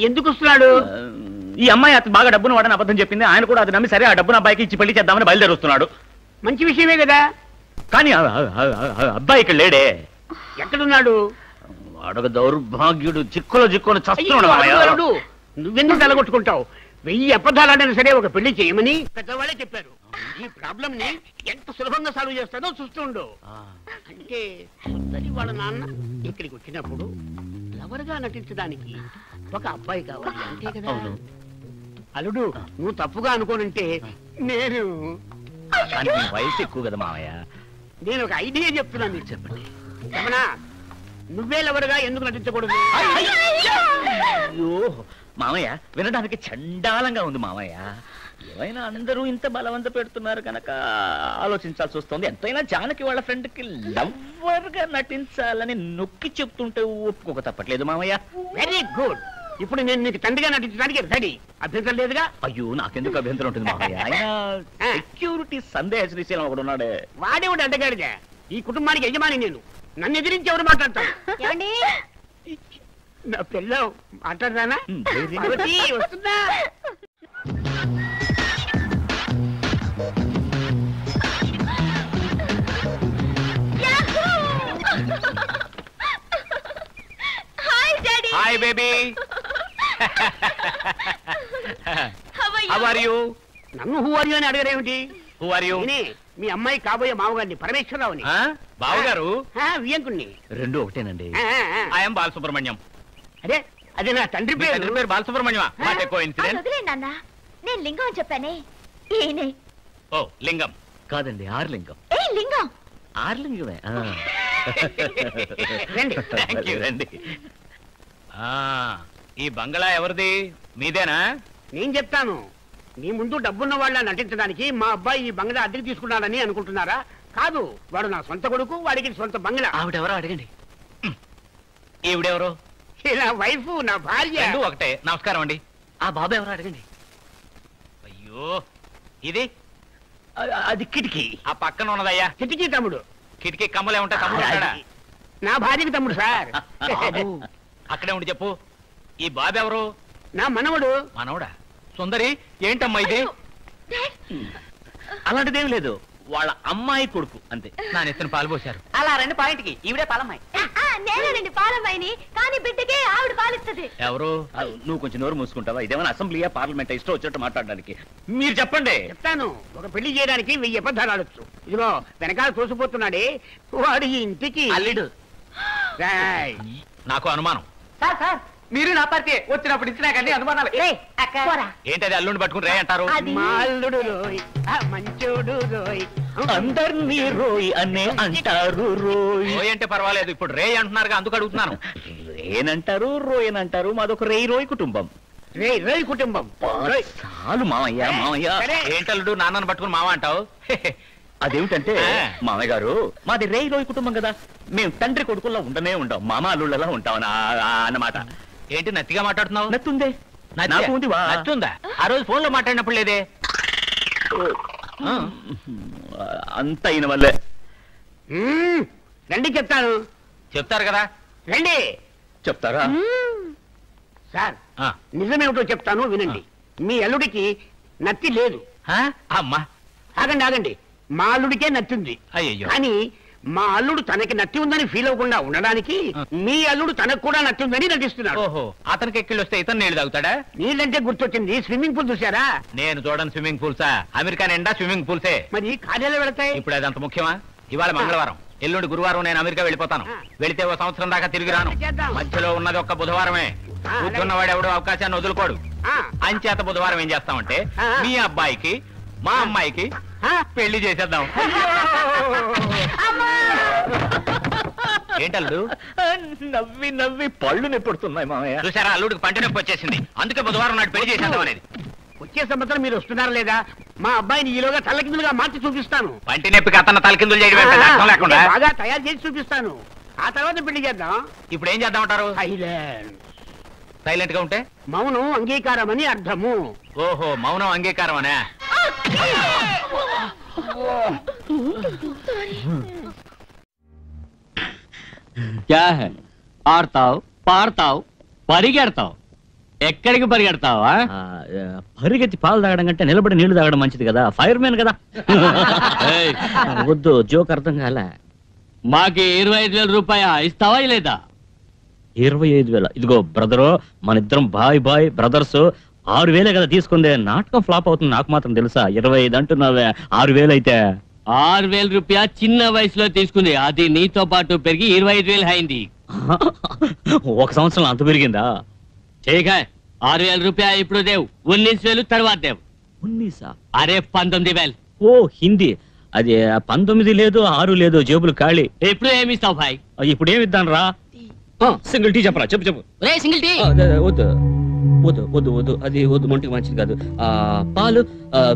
ఎందుకు వస్తున్నాడు? ఈ అమ్మాయి అతను బాగా డబ్బును వాడని అబద్ధం చెప్పింది. ఆయన కూడా అది నమ్మి సరే ఆ డబ్బును అబ్బాయికి ఇచ్చి పెళ్లి చేద్దామని బయలుదేరి వస్తున్నాడు. మంచి విషయమే కదా. కానీ అబ్బాయి ఇక్కడ లేడే. ఎక్కడున్నాడు? వాడొక దౌర్భాగ్యుడు, చిక్కులో చిక్కుని చస్తున్నాడు. నువ్వెందుకు తలగొట్టుకుంటావు? 1000 అబద్ధాలైనా సరే ఒక పెళ్లి చేయమని పెద్దవాళ్ళే చెప్పారు. ఈ ప్రాబ్లం ని ఎంత సులభంగా సాల్వ్ చేస్తానో చూస్తుండు. అంటే సుందరి వాళ్ళ నాన్న ఇక్కడికి వచ్చినప్పుడు లవర్ గా నటించడానికి ఒక అబ్బాయి కావాలి అంతే కదా. అల్లుడు, నువ్వు తప్పుగా అనుకోనంటే నేను వయసు ఎక్కువ కదా మామయ్య. నేను ఒక ఐడియా చెప్తున్నాను, నీకు చెప్పండి. రమణా, నువ్వే లవరుగా ఎందుకు నటించకూడదు? అయ్యో మామయ్య, వినడానికి చండాలంగా ఉంది మామయ్య. ఏమైనా అందరూ ఇంత బలవంత పెడుతున్నారు కనుక ఆలోచించాల్సి వస్తుంది. ఎంతైనా జానకి వాళ్ళ ఫ్రెండ్ కి లవర్ గా నటించాలని నొక్కి చెప్తుంటే ఒప్పుకోక తప్పట్లేదు మామయ్య. Very good. ఇప్పుడు నేను నీకు తండ్రిగా నటించడానికి రెడీ. అభ్యంతరం లేదుగా? అయ్యో నాకెందుకు అభ్యంతరం ఉంటుంది మామయ్య. ఆయన సెక్యూరిటీ సందేహ శ్రీశైలం ఒకడు ఉన్నాడే. వాడేవాడు అడ్డగాడిగా. ఈ కుటుంబానికి యజమాని నేను. నన్ను ఎదిరించి ఎవరు మాట్లాడతాను? నా పిల్ల మాట్లాడదానా? వస్తుందా? Hi baby. How are you? నన్ను హూ ఆర్ యు అని అడగరేమిటి? Who are you? మీ అమ్మాయి కాబోయే మామగారిని, పరమేశ్వరరావుని. బావగారు? వియంకుణ్ణి. రెండు ఒకటేనండి. ఐఎమ్ బాలసుబ్రహ్మణ్యం. అదే అదే నా తండ్రి పేరు. బాలసుబ్రహ్మణ్యం. నేను లింగం అని చెప్పానే. ఓ లింగం కాదండి, ఆర్లింగం. లింగం ఆర్లింగమే. రండి. ఈ బంగళా ఎవరిది? మీదేనా? నేను చెప్తాను. నీ ముందు డబ్బున్న వాళ్ళ నటించడానికి మా అబ్బాయి ఈ బంగ్లా అద్దెకి తీసుకున్నాడని అనుకుంటున్నారా? కాదు, వాడు నా సొంత కొడుకు, వాడికి సొంత బంగ్లా. ఆవిడెవరో అడగండి. ఈవిడెవరో? నా వైఫ్, నా భార్య. ఒకటే. నమస్కారం అండి. ఆ బాబు ఎవరో అడగండి. అయ్యో, ఇది అది కిటికీ. ఆ పక్కన ఉన్నదయ్యా కిటికీ తమ్ముడు. కిటికీ కమ్మలే ఉంటాయి. తమ్ముడు నా భార్యకి తమ్ముడు సార్. అక్కడే ఉండి చెప్పు. ఈ బాబు ఎవరు? నా మనవడు. మనవడా? సుందరి, ఏంటమ్మా ఇది? అలాంటిదేం లేదు, వాళ్ళ అమ్మాయి కొడుకు అంతే. నా నెత్తిన పాలు పోశారు. అలా రెండు పాయింట్కి ఈవిడే పాలమ్మాయి. నేనండి పాలమ్మాయిని, కానీ బిడ్డకే ఆవిడ పాలిస్తుంది. ఎవరు? నువ్వు కొంచెం నోరు మూసుకుంటావా? ఇదేమైనా అసెంబ్లీయా, పార్లమెంట్? ఇష్టం వచ్చినట్టు మాట్లాడడానికి. మీరు చెప్పండి. చెప్తాను. ఒక పెళ్లి చేయడానికి 1000 అబద్ధాలు ఆడొచ్చు. ఇదిగో వెనకాల తోసిపోతున్నాడే వాడు ఈ ఇంటికి అల్లుడు. నాకు అనుమానం. సార్ సార్, మీరు నా పార్టీ వచ్చినప్పుడు ఇచ్చినా కానీ అనుమానాలు. ఏంటది అల్లుడిని పట్టుకుని రే అంటారు? మా అల్లుడు రోయ్, మంచోడు రోయ్, అందరినీ రోయ్ అనే అంటారు. రోయ్ అంటే పర్వాలేదు, ఇప్పుడు రే అంటున్నారుగా, అందుకు అడుగుతున్నాను. రేనంటారు, రోయనంటారు. మాదొక రోయ్ కుటుంబం. రోయ్ కుటుంబం. చాలు మామయ్య. మామయ్య ఏంటల్లుడు నాన్నను పట్టుకుని మామ అంటావు? అదేమిటంటే మామయ్య గారు, మాది రోయ్ కుటుంబం కదా. మేము తండ్రి కొడుకుల్లో ఉండనే ఉంటాం, మామ అల్లుళ్ళలా ఉంటాం అన్నమాట. ఏంటి నత్తిగా మాట్లాడుతున్నావు? నత్తుందే. నచ్చుందా? ఆ రోజు ఫోన్ లో మాట్లాడినప్పుడు లేదే. అంత అయిన వల్లే. రండి చెప్తాను. చెప్తారు కదా. రండి. చెప్తారా? సార్ ఆ. నిజమేమిటో చెప్తాను వినండి. మీ అల్లుడికి నత్తి లేదు. అమ్మా ఆగండి ఆగండి, మా అల్లుడికే నత్తి ఉంది. అయ్యయ్యో. కానీ మా అల్లుడు తనకి నత్తి ఉందని ఫీల్ అవ్వకుండా ఉండడానికి మీ అల్లుడు తనకు కూడా నత్తి ఉందని నటిస్తున్నాడు. ఓహో, అతనికి ఎక్కిళ్ళు వస్తే ఇతను నీళ్ళు తాగుతాడా? నీళ్ళంటే గుర్తొచ్చింది, స్విమ్మింగ్ పూల్ చూసారా? నేను చూడను స్విమ్మింగ్ పూల్సా. అమెరికా నిండా స్విమ్మింగ్ పూల్సే. మరి కార్యాలయం వెళతాయి. ఇప్పుడు అది అంత ముఖ్యమా? ఇవాళ మంగళవారం, ఎల్లుండి గురువారం నేను అమెరికా వెళ్ళిపోతాను. వెళితే ఓ సంవత్సరం దాకా తిరిగి రాను. మధ్యలో ఉన్నది ఒక్క బుధవారమే. కూర్చున్నవాడు ఎవడో అవకాశాన్ని వదులుకోడు. అంచేత బుధవారం ఏం చేస్తామంటే మీ అబ్బాయికి మా అమ్మాయికి పెళ్లి చేసేద్దాం. ఏంటల్లుడు? నవ్వి నవ్వి పళ్ళు నొప్పుడుతున్నాయి మామయ్య. చూసారా, అల్లుడికి పంట నొప్పి వచ్చేసింది. అందుకే బుధవారం నాడు పెళ్లి చేసేద్దాం అనేది. వచ్చే సంవత్సరం మీరు వస్తున్నారా లేదా? మా అబ్బాయిని ఈలోగా తల్లకిందులుగా మార్చి చూపిస్తాను. పంటి నొప్పికి అతను తలకిందులు చేయడం అర్థం లేకుండా బాగా తయారు చేసి చూపిస్తాను. ఆ తర్వాత పెళ్లి చేద్దాం. ఇప్పుడు ఏం చేద్దామంటారు? సైలెంట్. సైలెంట్ గా ఉంటే మౌనం అంగీకారం అని అర్థము. ఓహో, మౌనం అంగీకారం అనే. क्या है ఆడతావు పాడతావు పరిగెడతావు ఎక్కడికి పరిగెడతావా? పరిగెత్తి పాలు తాగడం కంటే నిలబడి నీళ్లు తాగడం మంచిది కదా, ఫైర్ మ్యాన్ కదా. ఏయ్, వద్దు, జోక్ అర్థం కాలే. మాకి 25,000 రూపాయలు ఇస్తావా లేదా? 25,000? ఇదిగో బ్రదరు, మన ఇద్దరం బాయ్ బాయ్ బ్రదర్స్. 6,000 కదా తీసుకుందే. నాటకం ఫ్లాప్ అవుతుంది నాకు మాత్రం తెలుసా. 25 అంటున్నావే, 6,000 అయితే 6,000 రూపాయలు చిన్న వయసులో తీసుకుంది, అది నీతో పాటు పెరిగి 25,000 అయింది. ఒక సంవత్సరం అంత పెరిగిందా? ठीक है, 6,000 రూపాయలు ఇప్పుడు దేవు, 19,000 తర్వాత దేవు. 19? అరే 19,000. ఓ హిందీ. అది 19 లేదు, 6 లేదు, జేబులు ఖాళీ. ఇప్పుడు ఏమి ఇస్తావు భాయ్? ఇప్పుడు ఏమి ఇద్దాను రా? సింగిల్ టీ చెప్పరా, చెప్పు చెప్పు. సింగిల్ టీ వద్దు వద్దు వద్దు వద్దు, అది వద్దు, ఒంటికి మంచిది కాదు. పాలు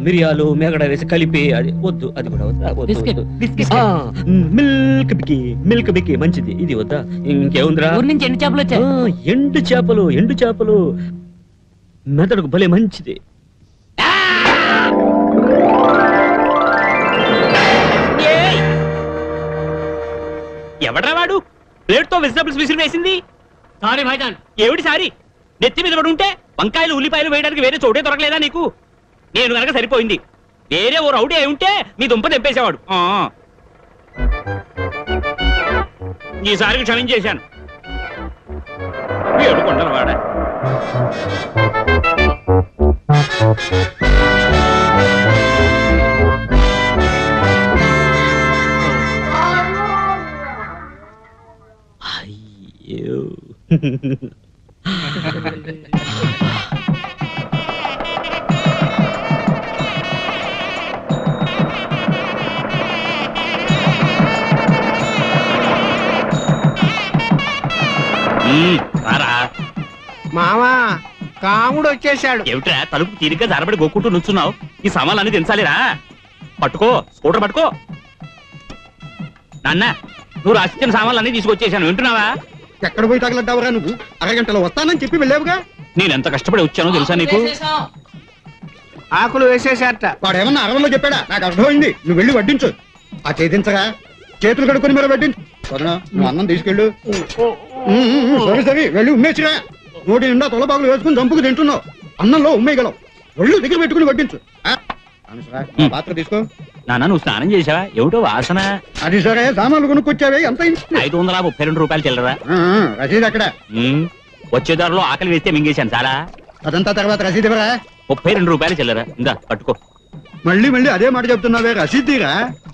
మిరియాలు మేగడ వేసి కలిపి, అది వద్దు, అది కూడా వద్దు. మిల్క్ బికి మంచిది, ఇది వద్దా? ఇంకేముందిరా? నుంచి ఎండు చేపలు వచ్చాయి. ఎండు చేపలు మెదడుకు భలే మంచిది. ఎవడ్రా వాడు ప్లేట్ తో వెజిటబుల్స్ విసిరి వేసింది? సారీ భాయ్జాన్. ఏమిటి సారీ? నెత్తి మీద పడి ఉంటే వంకాయలు ఉల్లిపాయలు వేయడానికి వేరే చోటే దొరకలేదా నీకు? నేను కనుక సరిపోయింది. వేరే ఓ రౌడీ అయి ఉంటే నీ దుంప తెంపేసేవాడు. ఈసారికి క్షమించేశాను. ఏడుకుంటాను వాడా. అయ్యో మామా, కాముడు వచ్చేసాడు. ఏమిట్రా తలుపు తీరిగ్గా జారబడి గోక్కుంటూ నుంచున్నావు? ఈ సామాన్లన్నీ దించాలిరా. పట్టుకో, స్కూటర్ పట్టుకో. నాన్న, నువ్వు రాసిచ్చిన సామాన్లన్నీ తీసుకొచ్చేసాను, వింటున్నావా? ఎక్కడ పోయి తగలడ్డావురా నువ్వు? అరగంటలో వస్తానని చెప్పి వెళ్ళావుగా. నేను ఎంత కష్టపడి వచ్చానో తెలుసా నీకు? ఆకులు వేసేసారట. వాడేమన్నా అరవలో చెప్పాడా? నాకు అర్థమైంది. నువ్వు వెళ్ళి వడ్డించు. ఆ చేతించగా చేతులు కడుక్కొని మీరు వడ్డించు. సరేనా? నువ్వు అన్నం తీసుకెళ్ళు. సరే సరే, వెళ్ళి ఉమ్మేసిరా. నోటి నిండా తొలబాగులు వేసుకుని చంపుకు తింటున్నావు. అన్నంలో ఉమ్మేయగలవు. ఒళ్ళు దగ్గర పెట్టుకుని వడ్డించు. పాత్ర తీసుకో. నాన్న, నువ్వు స్నానం చేసావా? ఏమిటో వాసన. అది సరే, సామాన్లు కొనుక్కొచ్చావే, ఎంత 532 రూపాయలు చెల్లరా? రసీదు అక్కడ. వచ్చేదారిలో ఆకలి వేస్తే మింగేశాను చాలా. అదంతా తర్వాత రసీదు ఇవ్వరా? 32 రూపాయలు చెల్లరా? ఇందా పట్టుకో. మళ్ళీ మళ్ళీ అదే మాట చెప్తున్నావే, రసీదురా?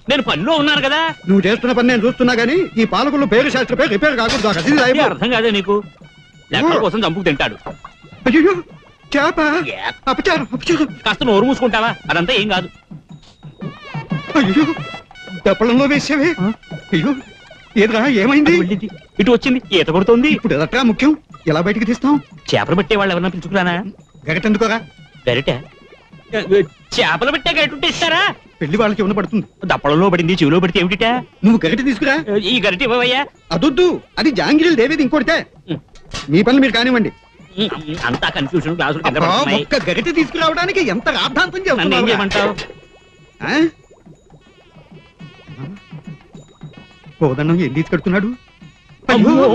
నేను పనిలో ఉన్నాను కదా. నువ్వు చేస్తున్న పని నేను చూస్తున్నా గానీ ఈ పాలకులు పేరు శాస్త్ర పేరు రిపేర్ కాకూడదు. రసీదు అర్థం కాదే నీకు? లెక్కల కోసం చంపుకు తింటాడు. అయ్యో, చేప అపచారం అపచారం. కాస్త నోరు మూసుకుంటావా? అదంతా ఏం కాదు. అయ్యో, దప్పడంలో వేసావే. అయ్యో, ఏదిరా ఏమైంది? ఇటు వచ్చింది, ఈత కొడుతోంది. ఇప్పుడు ఎదట్రా ముఖ్యం, ఎలా బయటికి తీస్తాం? చేపలు పట్టే వాళ్ళు ఎవరన్నా పిలుచుకురానా? గరిటెందుకోరా? గరిట? చేపలు పట్టే గరిట ఇస్తారా? పెళ్లి వాళ్ళకి ఉన్న పడుతుంది. దప్పడంలో పడింది, చెవిలో పడితే ఏమిటిట? నువ్వు గరిట తీసుకురా. ఈ గరిట ఇవ్వవయ్యా. అదొద్దు, అది జాంగిరీలు దేవేది ఇంకోటితే. మీ పనులు మీరు కానివ్వండి. అంతా కన్ఫ్యూజన్. క్లాసులు ఒక్క గరిట తీసుకురావడానికి ఎంత రాద్ధాంతం నన్ను ఏం చేయమంటావు? కోదన్నం ఏం తీసుకెడుతున్నాడు? తమ్ముడు,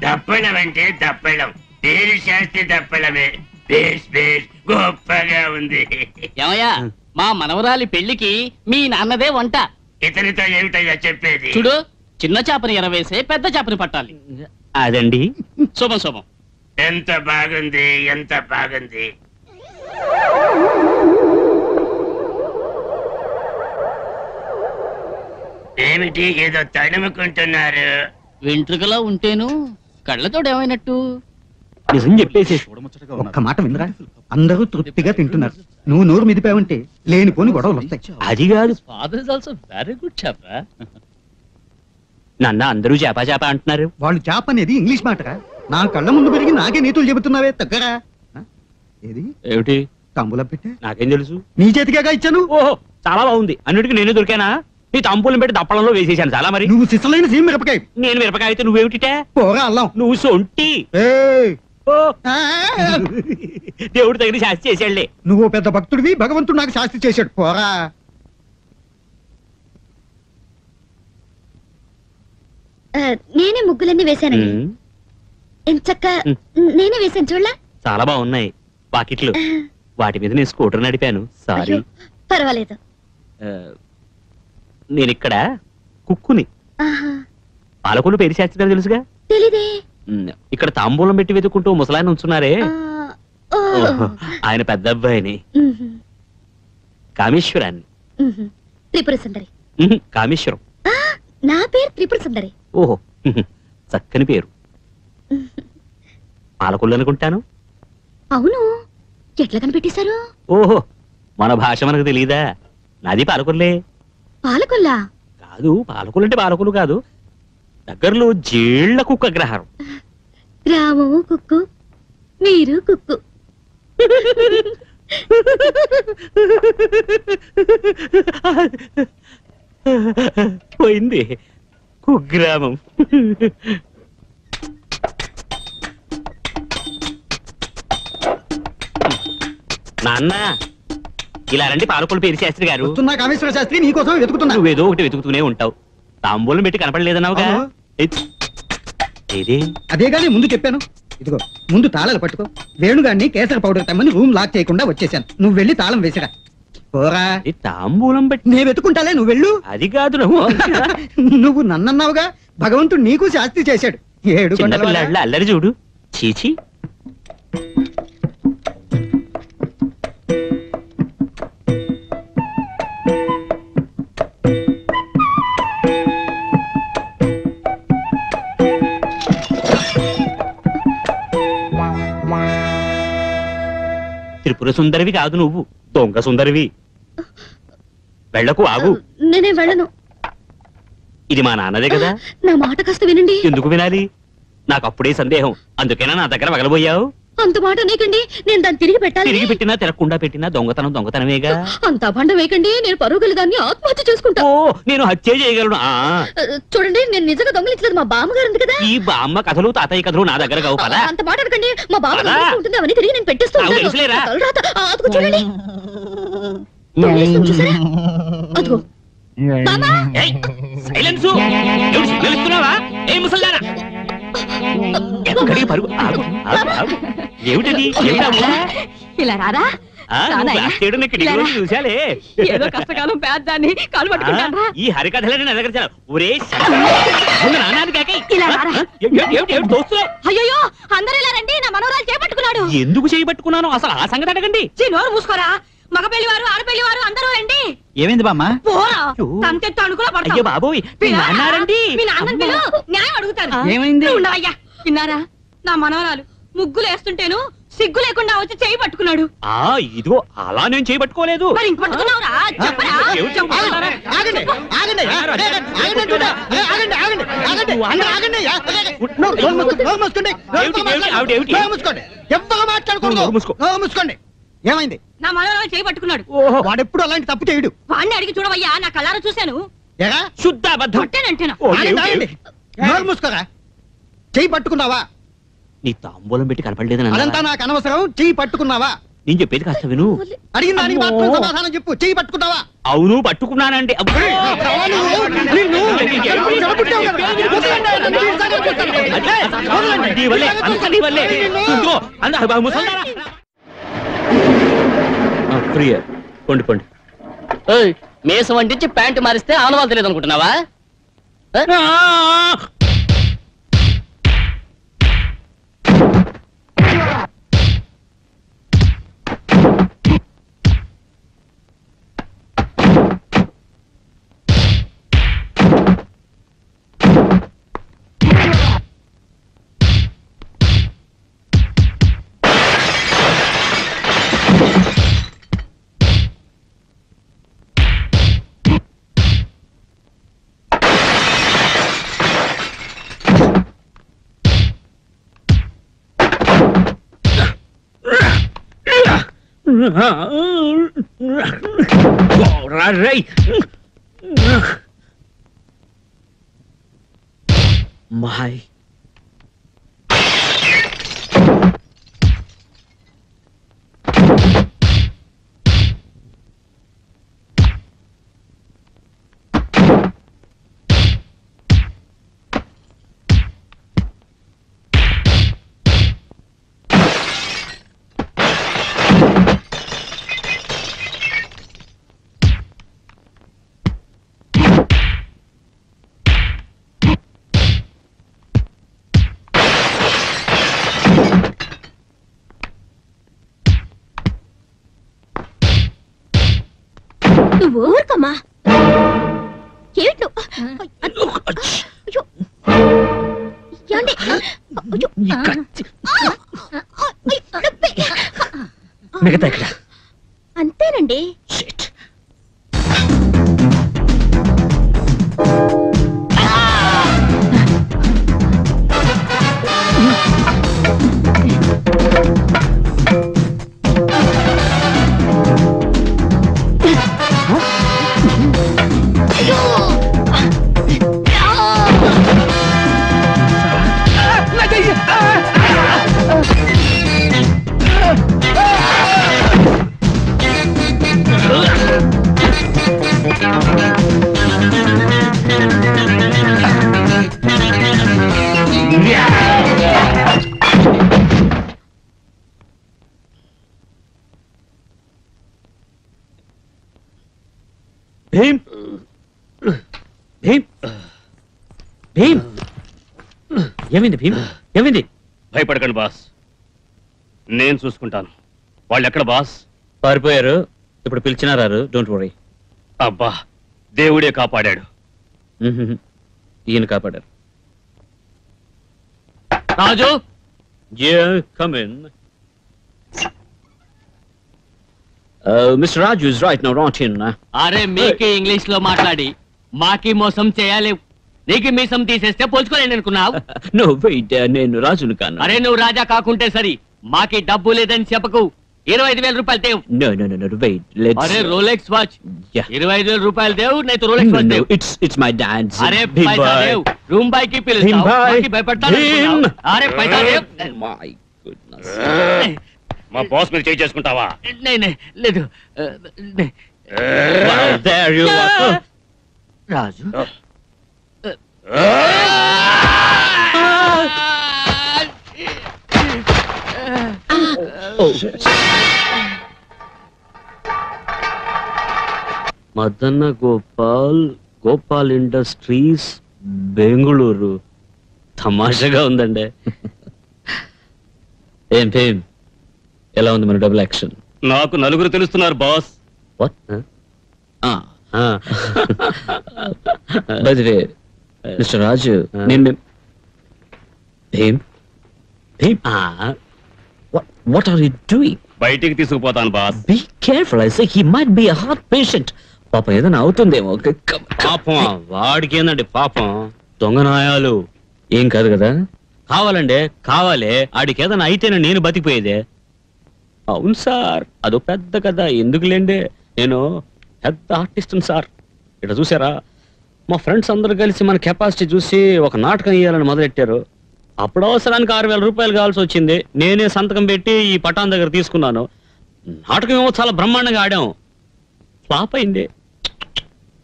దప్పడం అంటే దప్పడం, పేరు శాస్త్రి దప్పడమే. బేస్ బేస్ గొప్పగా ఉంది. ఏమయ్యా మా మనవరాలి పెళ్లికి మీ నాన్నదే వంట. ఇతనితో ఏమిటయ్యా చెప్పేది? చూడు, చిన్న చేపని ఎరవేసే పెద్ద చేపని పట్టాలి. అదండి. శుభం శుభం. ఎంత బాగుంది, ఎంత బాగుంది. ఏమిటి ఏదో తడుముకుంటున్నారు? వెంట్రుకలా ఉంటేను కళ్ళతోడేమైనట్టు? నిజం చెప్పేసి ఒక్క మాట వినరా, అందరూ తృప్తిగా తింటున్నారు. నువ్వు నోరు మిదిపావంటే లేనిపోని గొడవలు వస్తాయి. అది కాదు, father is also very good చేప. నన్న అందరూ చేప చేప అంటున్నారు. వాళ్ళు చేప అనేది ఇంగ్లీష్ మాటరా. నా కళ్ళ ముందు పెరిగి నాకే నీతులు చెబుతున్నావే తగ్గరా. ఏది ఏమిటి? తాంబూలం పెట్టా? నాకేం తెలుసు? నీ చేతికేగా ఇచ్చాను. ఓహో, చాలా బాగుంది. అన్నిటికీ నేనే దొరికానా? నీ తాంబూలం పెట్టి దప్పడంలో వేసేసాను చాలా. మరి నువ్వు సిసలైన సీమ మిరపకాయ. నేను మిరపకాయ అయితే నువ్వేమిటిటే? పోరా అల్లం. నువ్వు సొంటి. ఏయ్! ఓ, ఆ! దేవుడు తగిన శాస్తి చేశాడులే. నువ్వు పెద్ద భక్తుడివి, భగవంతుడు నాకు శాస్తి చేశాడు. పోరా. నేనే ముగ్గులన్నీ వేశానండి. ఉమ్, ఎంచక్క నేనే వేశాను చూడలా. చాలా బాగున్నాయి పాకెట్లు. వాటి మీద నేను స్కూటర్ నడిపాను. సారీ. అయ్యో, పర్వాలేదు. నేను ఇక్కడ కుక్కుని. ఆహా, పాలకొల్లు పేరు శాస్త్రి గారు తెలుసుగా. తెలీదే. ఇక్కడ తాంబూలం పెట్టి వెతుక్కుంటూ ముసలాయన ఉంచున్నారే, ఆ, ఓ. ఓహో, ఆయన పెద్ద అబ్బాయిని. మ్హూ, కామేశ్వరాన్ని. మ్హూ. త్రిపుర సుందరి. కామేశ్వరం. ఆ, నా పేరు త్రిపుర సుందరి. ఓహో, చక్కని పేరు. పాలకొల్లు అనుకుంటాను. అవును, ఎట్లా కనిపెట్టేశారు? ఓహో, మన భాష మనకు తెలీదా? నాది పాలకొల్లే. పాలకొల్లా? కాదు, పాలకొల్లు అంటే పాలకొల్లు కాదు, దగ్గరలో జీళ్ల కుక్క గ్రహారం. రాము కుక్కు, మీరు కుక్కు. పోయింది కుగ్రామం. నాన్న, ఇలా రండి పాలకొల్లు పేరు శాస్త్రి గారు. వస్తున్నా కామేశ్వర శాస్త్రి, నీకోసం వెతుకుతున్నా. నువ్వేదో ఒకటి వెతుకుతూనే ఉంటావు. తాంబూలం పెట్టి కనపడలేదన్నావుగా. ఏది? అదే గానీ ముందు చెప్పాను. ఇదిగో ముందు తాళాలు పట్టుకో. వేణుగాన్ని కేసర పౌడర్ తెమ్మని రూమ్ లాక్ చేయకుండా వచ్చేసాను. నువ్వు వెళ్ళి తాళం వేసిరా. పోరా. ఈ తాంబూలం పెట్టి నే వెతుకుంటాలే, నువ్వు వెళ్ళు. అది కాదు, నువ్వు నువ్వు నన్నన్నావుగా, భగవంతుడు నీకు శాస్తి చేశాడు. ఏడు చిన్నపిల్లాళ్ళ అల్లరి చూడు. చీచి. త్రిపుర సుందరివి కాదు నువ్వు, దొంగ సుందరివి. వెళ్ళకు, ఆగు. నేనే వెళ్ళను. ఇది మా నాన్నదే కదా. నా మాట కాస్త వినండి. ఎందుకు వినాలి? నాకు అప్పుడే సందేహం, అందుకేనా నా దగ్గర వగలబోయావు? అంత మాట నీకండి, నేను దాన్ని తిరిగి పెట్టాలి. తిరిగి పెట్టినా తిరగకుండా పెట్టినా దొంగతనం దొంగతనమేగా. అంత అభండ వేయకండి, నేను పరుగల దాన్ని ఆత్మహత్య చేసుకుంటా. ఓ, నేను హత్య చేయగలను. చూడండి, నేను నిజంగా దొంగలించలేదు, మా బామ్మగారు ఉంది కదా. ఈ బామ్మ కథలు తాతయ్య కథలు నా దగ్గర కావు కదా. అంత మాట అనకండి, మా బామ్మ పద. ఉంటుంది, అవన్నీ తిరిగి నేను పెట్టేస్తూ నాకు ఉంటాను. తెలుసులేరా? తలరాత, అదిగో చూడండి. దొంగలిస్తుంది చూసారా? అదిగో. బామ్మ! ఏయ్, సైలెన్సు! ఎవడు సిగ్నల్ ఇస్తున్నావా? ఏయ్ ముసల్దానా! ఎక్కడికి పరుగు? ఆగు, ఆగు, ఆగు. ఏమిటది? ఏమిటా ఊరు? ఇలా రారా? నువ్వు బ్లాక్ చేయడం నేను కిటికీ నుంచి చూశాలే. ఏదో కష్టకాలం పేద్దాన్ని కాలు పట్టుకుంటాను. ఈ హరికథలని నా దగ్గర చాలా. ఒరే శంకర్, ముందు నాన్నని కాకి. ఇలా రారా? ఏమిటి తోస్తున్నావు? అయ్యో, అందరూ ఇలా రండి, నా మనవరాలు చేపట్టుకున్నాడు. ఎందుకు చేయబట్టుకున్నాను అసలు ఆ సంగతి అడగండి. నోరు మూసుకోరా. మగ పెళ్లివారు ఆడపెళ్లివారు అందరూ రండి. ఏమైంది బామ్మ? పోరా, తంతెత్తు అణుకులో పడతావు. అయ్యో బాబోయ్, మీ నాన్నారండి. మీ నాన్నని పిలు, న్యాయం అడుగుతాను. ఏమైంది? నువ్వు ఉండవయ్యా. విన్నారా, నా మనవరాలు ముగ్గులు వేస్తుంటేను సిగ్గు లేకుండా వచ్చి చేయి పట్టుకున్నాడు. ఇదిగో అలా నేను చేయబట్టుకోలేదు. మరి ఇంక పట్టుకున్నావురా? చెప్పరా? ఏమిటి? చెప్పరా? ఆగండి, ఆగండి, ఆగండి అంటున్నా. ఆగండి, ఆగండి, ఆగండి, అందరూ ఆగండి. నోరు మూసుకోండి, నోరు మూసుకోండి. ఎవ్వరు మాట్లాడకూడదు. నోరు మూసుకోండి. ఏమైంది? నా మనవరాలు చేయి పట్టుకున్నాడు. ఓహో, వాడెప్పుడు అలాంటి తప్పు చేయడు. వాడిని అడిగి చూడవయ్యా, నా కళ్ళారా చూశాను. ఎరా శుద్ధ అబద్ధం. కొట్టానంటేనా? ఆగండి, ఆగండి. నోరు మూసుకోరా. చెయ్యి పట్టుకున్నావా? నీ తాంబూలం పెట్టి కనపడలేదని అదంతా నాకు అనవసరం. చెయ్యి పట్టుకున్నావా? నేను చెప్పేది కాస్త విను. అడిగిన దానికి మాత్రం సమాధానం చెప్పు. చెయ్యి పట్టుకుంటావా? అవును పట్టుకున్నానండి. ప్రియ పొండి పొండి. మేసం వంటించి ప్యాంటు మారిస్తే ఆనవాళ్ళు తెలియదు అనుకుంటున్నావా? మై నువ్వు ఊరుకమ్మా. ఏమిటి మిగతా ఇక్కడ అంతేనండి. భీమ్ భీమ్ భీమ్ ఏమైంది భీమ్ ఏమైంది? భయపడకండి బాస్, నేను చూసుకుంటాను. వాళ్ళు ఎక్కడ బాస్? పారిపోయారు. ఇప్పుడు పిలిచినా రారు. Don't worry. అబ్బా, దేవుడే కాపాడాడు. ఈయన కాపాడారు. Raju come in. Mister Raju is right now not in. అరే మీకి ఇంగ్లీష్ లో మాట్లాడి మాకి మోసం చేయాలి. నీకు మీసం తీసేస్తే పోల్చుకోలేను అనుకున్నావు? నో వెయిట్, నేను రాజును కాను. అరే నువ్వు రాజా కాకుంటే సరి. మాకి డబ్బు లేదని చెప్పకు. 25,000 రూపాయలు దేవు. No, wait. Let's. అరే రోలెక్స్ వాచ్. Yeah. 25,000 రూపాయలు దేవు. నైతే రోలెక్స్ వాచ్ దేవు. It's my dad's. అరే Bhim పైసా bhai. దేవు. రూమ్ బాయ్ కి పిలుస్తావు. Bhim bhai. మాకి భయపడతాను అనుకున్నావు? అరే పైసా దేవు. My goodness. మా బాస్ మీరు చేయి చేసుకుంటావా? లేదు. Well, there you are. Raju Madana Gopal industries Bengaluru. తమాషగా ఉందండి. ఏం భీమ్, ఎలా ఉంది మన డబుల్ యాక్షన్? నాకు నలుగురు తెలుస్తున్నారు boss. What? By the way mister Raju, నేను Bheem what are you doing? బయటికి తీసుకుపోతాను boss. Be careful, I say. He might be a heart patient. పాపం ఏదైనా అవుతుందేమో. పాపం వాడికి ఏందండి పాపం, దొంగనాయాలు ఏం కాదు కదా. కావాలండి, కావాలి. ఆడికి ఏదైనా అయితేనే నేను బతికిపోయేదే. అవును సార్, అదో పెద్ద కదా. ఎందుకులేండి, నేను పెద్ద ఆర్టిస్ట్ సార్. ఇక్కడ చూసారా, మా ఫ్రెండ్స్ అందరూ కలిసి మన కెపాసిటీ చూసి ఒక నాటకం వేయాలని మొదలెట్టారు. అప్పుడు అవసరానికి 6,000 రూపాయలు కావాల్సి వచ్చింది. నేనే సంతకం పెట్టి ఈ పటాన్ దగ్గర తీసుకున్నాను. నాటకం ఏమో చాలా బ్రహ్మాండంగా ఆడాం, ఫ్లాప్ అయింది.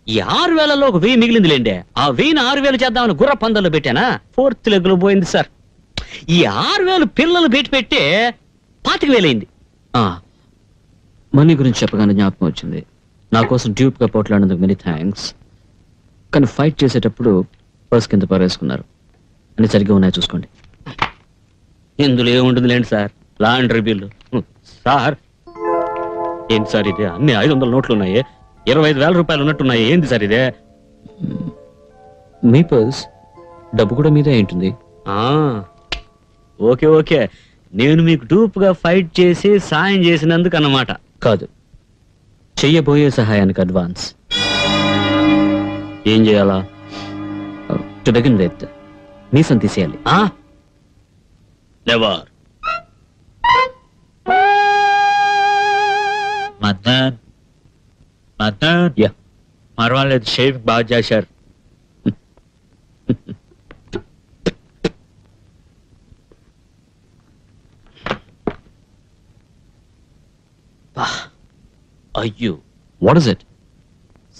ఈ 6,000లో ఒక 1000 మిగిలిందిలేండి. ఆ 1000 6,000 చేద్దామని గుర్ర పందాల్లో పెట్టానా, 4th లెగ్లో పోయింది సార్. ఈ 6,000 పిల్లలు పెట్టే 25,000 అయింది. మనీ గురించి చెప్పగానే జ్ఞాపకం వచ్చింది. నా కోసం డ్యూప్ గా పోట్లాడినందుకు మెనీ థ్యాంక్స్. కానీ ఫైట్ చేసేటప్పుడు పర్స్ కింద పారేసుకున్నారు. అన్ని సరిగ్గా ఉన్నాయి చూసుకోండి. ఇందులో ఏముంటుంది లేండి సార్, లాండ్రీ బిల్లు. సార్ ఏంటి సార్ ఇది, అన్ని 500 నోట్లు ఉన్నాయి, 25,000 రూపాయలు ఉన్నట్టున్నాయి, ఏంది సార్ ఇదే? మీ పర్స్ డబ్బు కూడా మీదే ఉంటుంది. ఓకే ఓకే, నేను మీకు డూప్ గా ఫైట్ చేసి సాయం చేసినందుకు అన్నమాట. కాదు, చెయ్యబోయే సహాయానికి అడ్వాన్స్. ఏం చేయాలా? టు బిగిన్ విత్ మీసం తీసేయాలి. నెవర్. మదన్ మదన్, యా పర్వాలేదు, షేవ్ బాగా చేశారు. అయ్యో, what is it?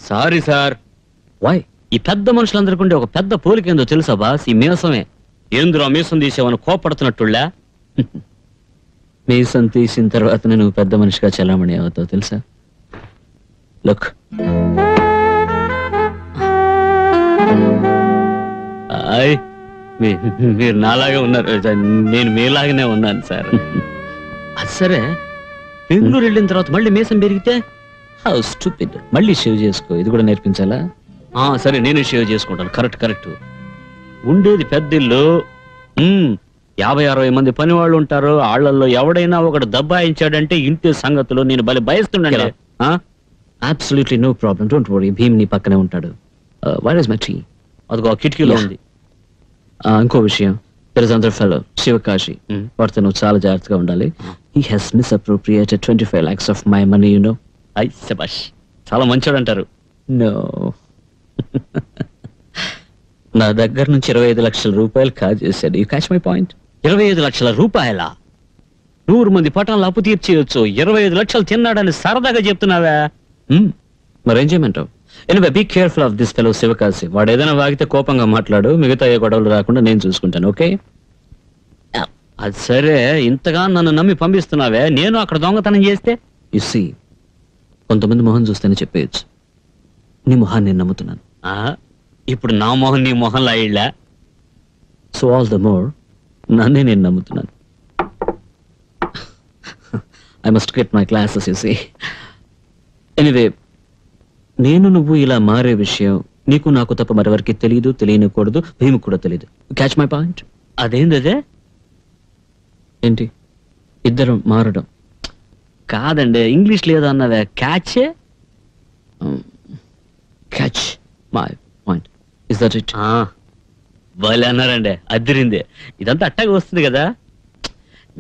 Sorry sir. Why? ఈ పెద్ద మనుషులందరికీ ఉండే ఒక పెద్ద పోలికేందో తెలుసా బాస్? ఈ మీసమే. ఏంద్రా మీసం తీసేవని కోపడుతున్నట్టుళ్ళా? మీసం తీసిన తర్వాత నువ్వు పెద్ద మనిషిగా చలామణి అవుతావు తెలుసా? లుక్, మీరు నాలాగే ఉన్నారు, నేను మీలాగానే ఉన్నాను సార్. అది సరే, బెంగళూరు వెళ్ళిన తర్వాత మళ్ళీ మీసం పెరిగితే హౌ స్టూపిడ్. మళ్ళీ షేవ్ చేసుకో, ఇది కూడా నేర్పించాలా? సరే, నేను షేవ్ చేసుకుంటాను. Correct correct. ఉండేది పెద్ద ఇల్లు, 50-60 మంది పని వాళ్ళు ఉంటారు. వాళ్ళల్లో ఎవడైనా ఒకడు దబ్బాయించాడంటే ఇంటి సంగతులు నేను బలి భయస్తుండే. Absolutely no problem, don't worry. Bheem నీ పక్కనే ఉంటాడు. Where is my tea? అదిగో కిటికీలో ఉంది. ఇంకో విషయం, there is another fellow, Sivakasi. వాడితో నువ్వు చాలా జాగ్రత్తగా ఉండాలి. He has misappropriated 25 lakhs of my money, you know. I శబాష్, చాలా మంచోడు అంటారు. నో, నా దగ్గర నుంచి 25 లక్షల రూపాయలు కాజేశాడు. You catch my point? 25 లక్షల రూపాయల? 100 మంది పట్టణాలు అప్పు తీర్చేయచ్చు, 25 లక్షలు తిన్నాడని సరదాగా చెప్తున్నావా? మరేం చేయమంటావు? Anyway, be careful of this fellow Sivakasi. వాడు ఏదైనా వాగితే కోపంగా మాట్లాడు, మిగతా ఏ గొడవలు రాకుండా నేను చూసుకుంటాను. ఓకే? అది సరే, ఇంతగా నన్ను నమ్మి పంపిస్తున్నావే, నేను అక్కడ దొంగతనం చేస్తే? యు సీ, కొంతమంది మొహం చూస్తేనే చెప్పేయచ్చు. నీ మొహాన్ని నేను నమ్ముతున్నాను. ఇప్పుడు నా మొహం నీ మొహంలా ఇళ్ళా? సో ఆల్ ద మోర్ నన్నే నేను నమ్ముతున్నాను. I must get my classes, you see. Anyway, నేను నువ్వు ఇలా మారే విషయం నీకు నాకు తప్ప మరెవరికి తెలియదు, తెలియనికూడదు, భీము కూడా తెలియదు. Catch my point? అదేంది అదే? ఏంటి ఇద్దరం మారడం? కాదండి, ఇంగ్లీష్ లేదా అన్నవే. Catch catch my point, is that it? వాళ్ళు అన్నారండి, అదిరింది. ఇదంతా అట్టగా వస్తుంది కదా,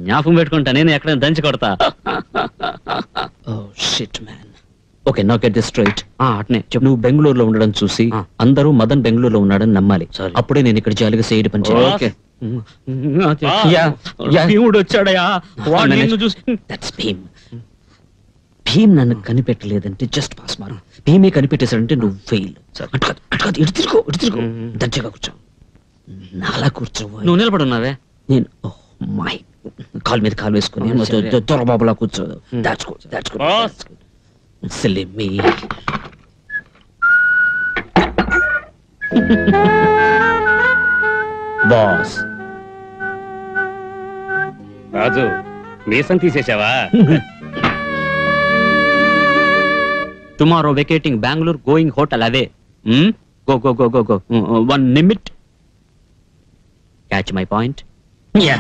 జ్ఞాపకం పెట్టుకుంటా. నేను ఎక్కడైనా దంచి కొడతా. Oh shit man. Okay, now get this straight. అట్నే చెప్పు. నువ్వు బెంగళూరులో ఉండడం చూసి అందరూ మదన్ బెంగళూరులో ఉన్నాడని నమ్మాలి. అప్పుడే నేను ఇక్కడ జాలిగా సైడ్ పని చేయాలి. వచ్చాడయా? భీమ్ నన్ను కనిపెట్టలేదంటే జస్ట్ పాస్ మార్క్. భీమే కనిపెట్టేశాడంటే నువ్వు ఫెయిల్. ఇటు తిరుగు, దర్జాగా కూర్చో. నాలా కూర్చో. నువ్వు నిలబడున్నావే, నేను మై కాలు మీద కాలు వేసుకుని దొరబాబులా కూర్చోదు. దాచుకో. Silly me. బాస్, రాజు మీసం తీసేసావా? Tomorrow vacating Bengaluru, going hotel away. Go 1 minute. Catch my point? Yeah.